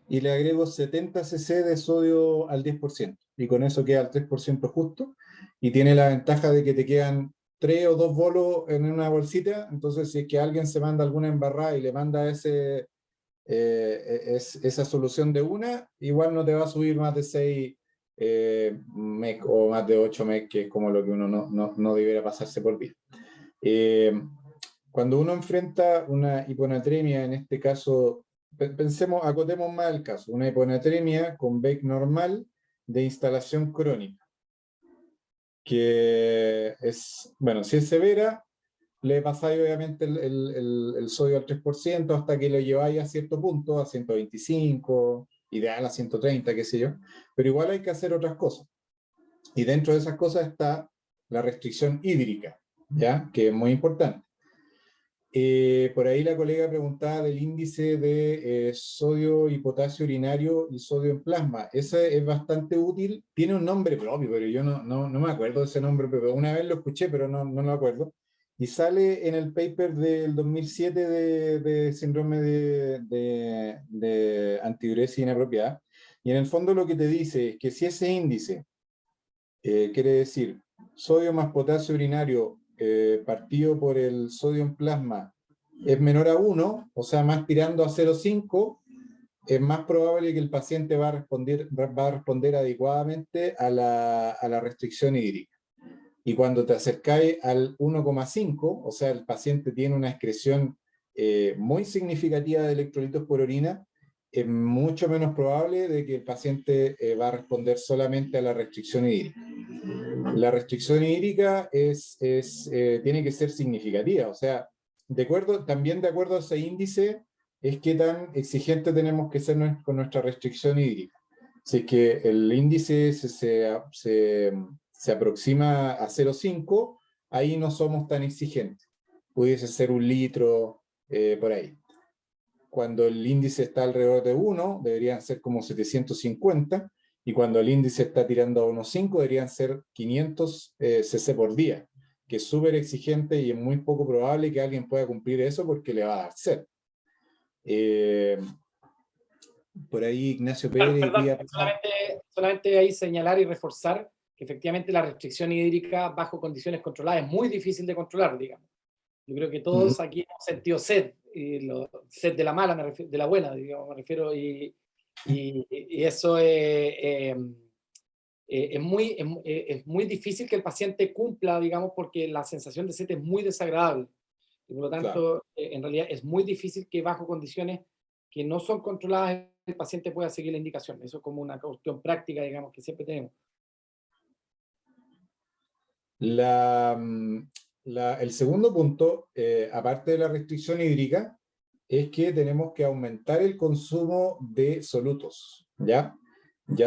y le agrego 70 cc de sodio al 10%, y con eso queda al 3% justo, y tiene la ventaja de que te quedan 3 o 2 bolos en una bolsita. Entonces si es que alguien se manda alguna embarrada y le manda esa solución de una, igual no te va a subir más de 6 mec o más de 8 mec, que es como lo que uno no debiera pasarse por día. Cuando uno enfrenta una hiponatremia, en este caso, acotemos más el caso, una hiponatremia con BEC normal de instalación crónica, que es, bueno, si es severa, le pasáis obviamente el sodio al 3% hasta que lo lleváis a cierto punto, a 125, ideal a 130, qué sé yo, pero igual hay que hacer otras cosas. Y dentro de esas cosas está la restricción hídrica, ¿ya? Que es muy importante. Por ahí la colega preguntaba del índice de sodio y potasio urinario y sodio en plasma. Ese es bastante útil, tiene un nombre propio, pero yo no me acuerdo de ese nombre, pero una vez lo escuché, pero no me acuerdo. Y sale en el paper del 2007 de síndrome de antidiuresis inapropiada. Y en el fondo lo que te dice es que si ese índice quiere decir sodio más potasio urinario partido por el sodio en plasma es menor a 1, o sea, más tirando a 0,5, es más probable que el paciente va a responder adecuadamente a la restricción hídrica. Y cuando te acercáis al 1,5, o sea, el paciente tiene una excreción muy significativa de electrolitos por orina, es mucho menos probable de que el paciente va a responder solamente a la restricción hídrica. La restricción hídrica tiene que ser significativa, o sea, también de acuerdo a ese índice, es qué tan exigente tenemos que ser con nuestra restricción hídrica. Si es que el índice se aproxima a 0,5, ahí no somos tan exigentes. Pudiese ser 1 litro, por ahí. Cuando el índice está alrededor de 1, deberían ser como 750, y cuando el índice está tirando a 1,5, deberían ser 500 cc por día, que es súper exigente y es muy poco probable que alguien pueda cumplir eso porque le va a dar sed. Por ahí Ignacio Pérez... Perdón, solamente ahí señalar y reforzar que efectivamente la restricción hídrica bajo condiciones controladas es muy difícil de controlar, digamos. Yo creo que todos aquí hemos sentido sed, y sed de la mala, de la buena, digamos, me refiero, y Y eso es muy difícil que el paciente cumpla, digamos, porque la sensación de sed es muy desagradable. Y por lo tanto, Claro. en realidad es muy difícil que bajo condiciones que no son controladas el paciente pueda seguir la indicación. Eso es como una cuestión práctica, digamos, que siempre tenemos. El segundo punto, aparte de la restricción hídrica, es que tenemos que aumentar el consumo de solutos, ya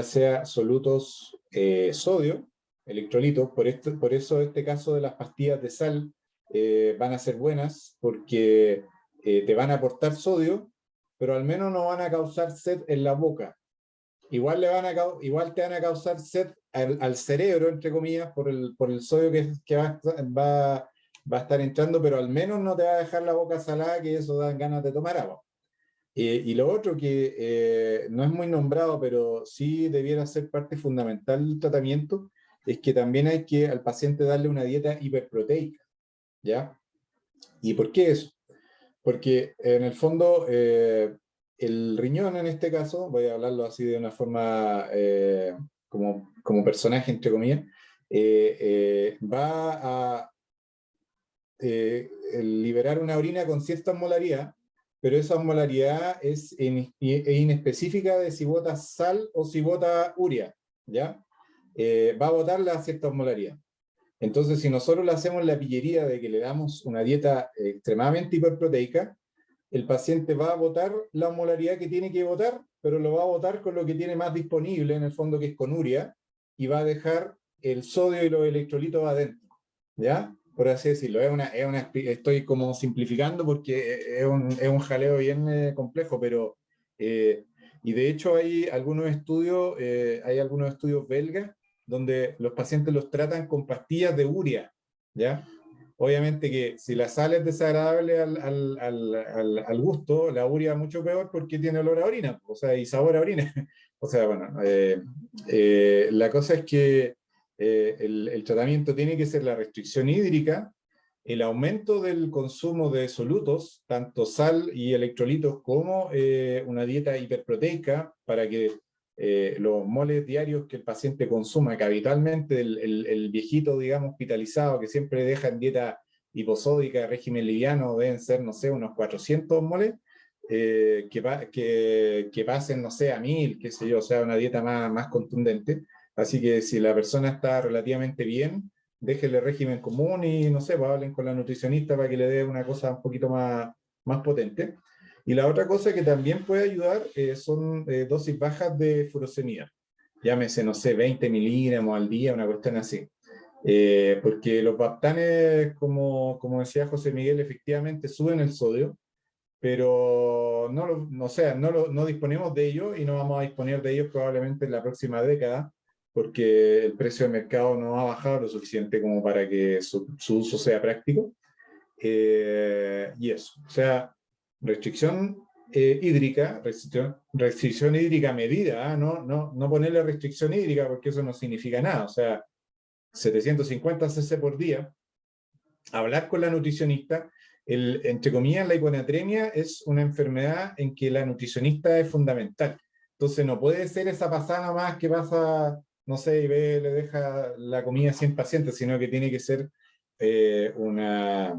sea solutos sodio, electrolitos. Por eso este caso de las pastillas de sal van a ser buenas, porque te van a aportar sodio, pero al menos no van a causar sed en la boca. Igual te van a causar sed al cerebro, entre comillas, por el sodio que va a estar entrando, pero al menos no te va a dejar la boca salada, que eso dan ganas de tomar agua. Y lo otro que no es muy nombrado, pero sí debiera ser parte fundamental del tratamiento, es que también hay que al paciente darle una dieta hiperproteica, ¿ya? ¿Y por qué eso? Porque en el fondo el riñón en este caso, voy a hablarlo así de una forma como personaje entre comillas, va a liberar una orina con cierta osmolaridad, pero esa osmolaridad es inespecífica de si bota sal o si bota urea, ¿ya? Va a botarla a cierta osmolaridad. Entonces, si nosotros le hacemos la pillería de que le damos una dieta extremadamente hiperproteica, el paciente va a botar la osmolaridad que tiene que botar, pero lo va a botar con lo que tiene más disponible, en el fondo, que es con urea, y va a dejar el sodio y los electrolitos adentro, ¿ya? Por así decirlo. Estoy como simplificando porque es un jaleo bien complejo, pero... y de hecho hay algunos estudios belgas donde los pacientes los tratan con pastillas de urea, ¿ya? Obviamente que si la sal es desagradable al gusto, la urea mucho peor porque tiene olor a orina, o sea, y sabor a orina. O sea, bueno, la cosa es que el tratamiento tiene que ser la restricción hídrica, el aumento del consumo de solutos, tanto sal y electrolitos, como una dieta hiperproteica para que los moles diarios que el paciente consuma, que habitualmente el viejito, digamos, hospitalizado, que siempre deja en dieta hiposódica, régimen liviano, deben ser, no sé, unos 400 moles, que pasen, no sé, a 1000, qué sé yo, o sea, una dieta más contundente. Así que si la persona está relativamente bien, déjenle régimen común y, no sé, pues hablen con la nutricionista para que le dé una cosa un poquito más potente. Y la otra cosa que también puede ayudar son dosis bajas de furosemida. Llámese, no sé, 20 miligramos al día, una cuestión así. Porque los baptanes, como decía José Miguel, efectivamente suben el sodio, pero no disponemos de ellos y no vamos a disponer de ellos probablemente en la próxima década, porque el precio de mercado no ha bajado lo suficiente como para que su uso sea práctico. Y eso, o sea, restricción hídrica, restricción hídrica medida, ¿eh? No ponerle restricción hídrica porque eso no significa nada, o sea, 750 cc por día, hablar con la nutricionista. Entre comillas, la hiponatremia es una enfermedad en que la nutricionista es fundamental. Entonces no puede ser esa pasada más que pasa, no sé, y le deja la comida a 100 pacientes, sino que tiene que ser una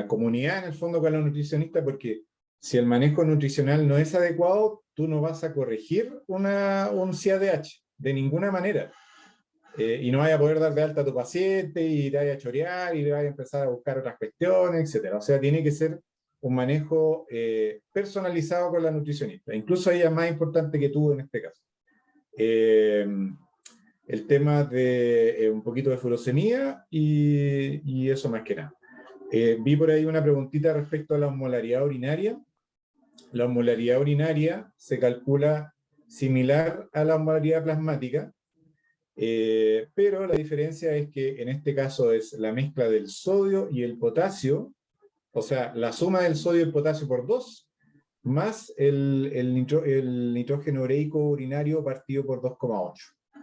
comunidad en el fondo con la nutricionista, porque si el manejo nutricional no es adecuado, tú no vas a corregir un CADH de ninguna manera. Y no vaya a poder dar de alta a tu paciente y te vaya a chorear y le vaya a empezar a buscar otras cuestiones, etc. O sea, tiene que ser un manejo personalizado con la nutricionista. Incluso ella es más importante que tú en este caso. El tema de un poquito de furosemía y eso más que nada. Vi por ahí una preguntita respecto a la osmolaridad urinaria. La osmolaridad urinaria se calcula similar a la osmolaridad plasmática, pero la diferencia es que en este caso es la mezcla del sodio y el potasio, o sea, la suma del sodio y el potasio por 2, más el nitrógeno ureico urinario partido por 2,8.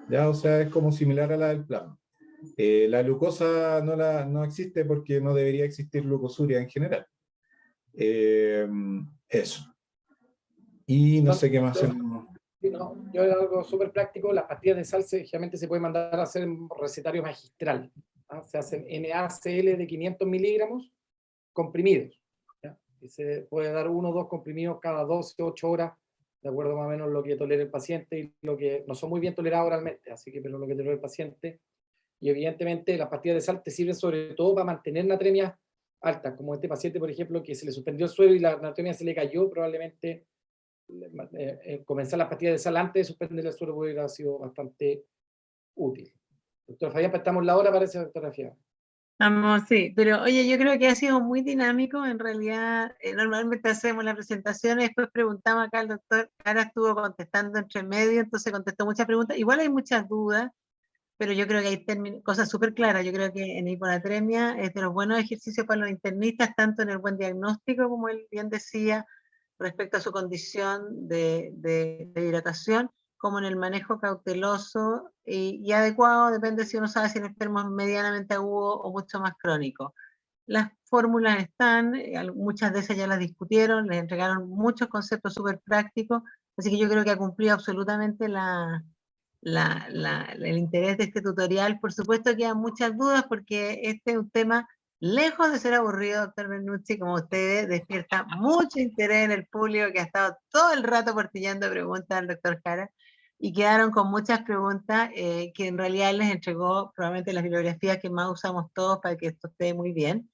¿Ya? O sea, es como similar a la del plasma. La glucosa no existe porque no debería existir glucosuria en general. Eso. Y no No, sé qué más. Sí, no, yo era algo súper práctico. Las pastillas de sal generalmente se pueden mandar a hacer en recetario magistral. ¿Ah? Se hacen NaCl de 500 miligramos comprimidos. ¿Ya? Y se puede dar 1 o 2 comprimidos cada 12 o 8 horas, de acuerdo más o menos lo que tolere el paciente y lo que no son muy bien tolerados oralmente, así que pero lo que tolera el paciente. Y evidentemente las pastillas de sal te sirven sobre todo para mantener natremia alta, como este paciente, por ejemplo, que se le suspendió el suero y la natremia se le cayó, probablemente comenzar las pastillas de sal antes de suspender el suero hubiera sido bastante útil. Doctor Fabián, estamos la hora, parece, doctora Fiamma. Vamos, sí, pero oye, yo creo que ha sido muy dinámico, en realidad normalmente hacemos la presentación y después preguntamos acá al doctor, ahora estuvo contestando entre medio, entonces contestó muchas preguntas, igual hay muchas dudas, pero yo creo que hay cosas súper claras, yo creo que en hiponatremia es de los buenos ejercicios para los internistas, tanto en el buen diagnóstico, como él bien decía, respecto a su condición de hidratación, como en el manejo cauteloso y adecuado, depende si uno sabe si el enfermo es medianamente agudo o mucho más crónico. Las fórmulas están, muchas de esas ya las discutieron, les entregaron muchos conceptos súper prácticos, así que yo creo que ha cumplido absolutamente el interés de este tutorial. Por supuesto que hay muchas dudas porque este es un tema, lejos de ser aburrido, doctor Bernucci, como ustedes, despierta mucho interés en el público que ha estado todo el rato portillando preguntas al doctor Jara y quedaron con muchas preguntas que en realidad les entregó probablemente las bibliografías que más usamos todos para que esto esté muy bien.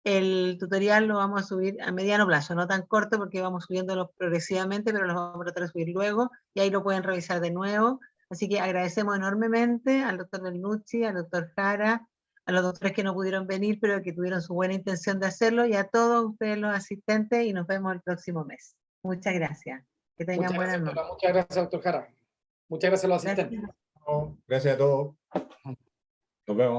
El tutorial lo vamos a subir a mediano plazo, no tan corto porque vamos subiéndolo progresivamente, pero lo vamos a tratar de subir luego y ahí lo pueden revisar de nuevo. Así que agradecemos enormemente al doctor Bernucci, al doctor Jara, a los doctores que no pudieron venir, pero que tuvieron su buena intención de hacerlo, y a todos ustedes los asistentes, y nos vemos el próximo mes. Muchas gracias. Que tengan Muchas buenas gracias, noches. doctora. Muchas gracias, doctor Jara. Muchas gracias a los asistentes. Gracias. Gracias a todos. Nos vemos.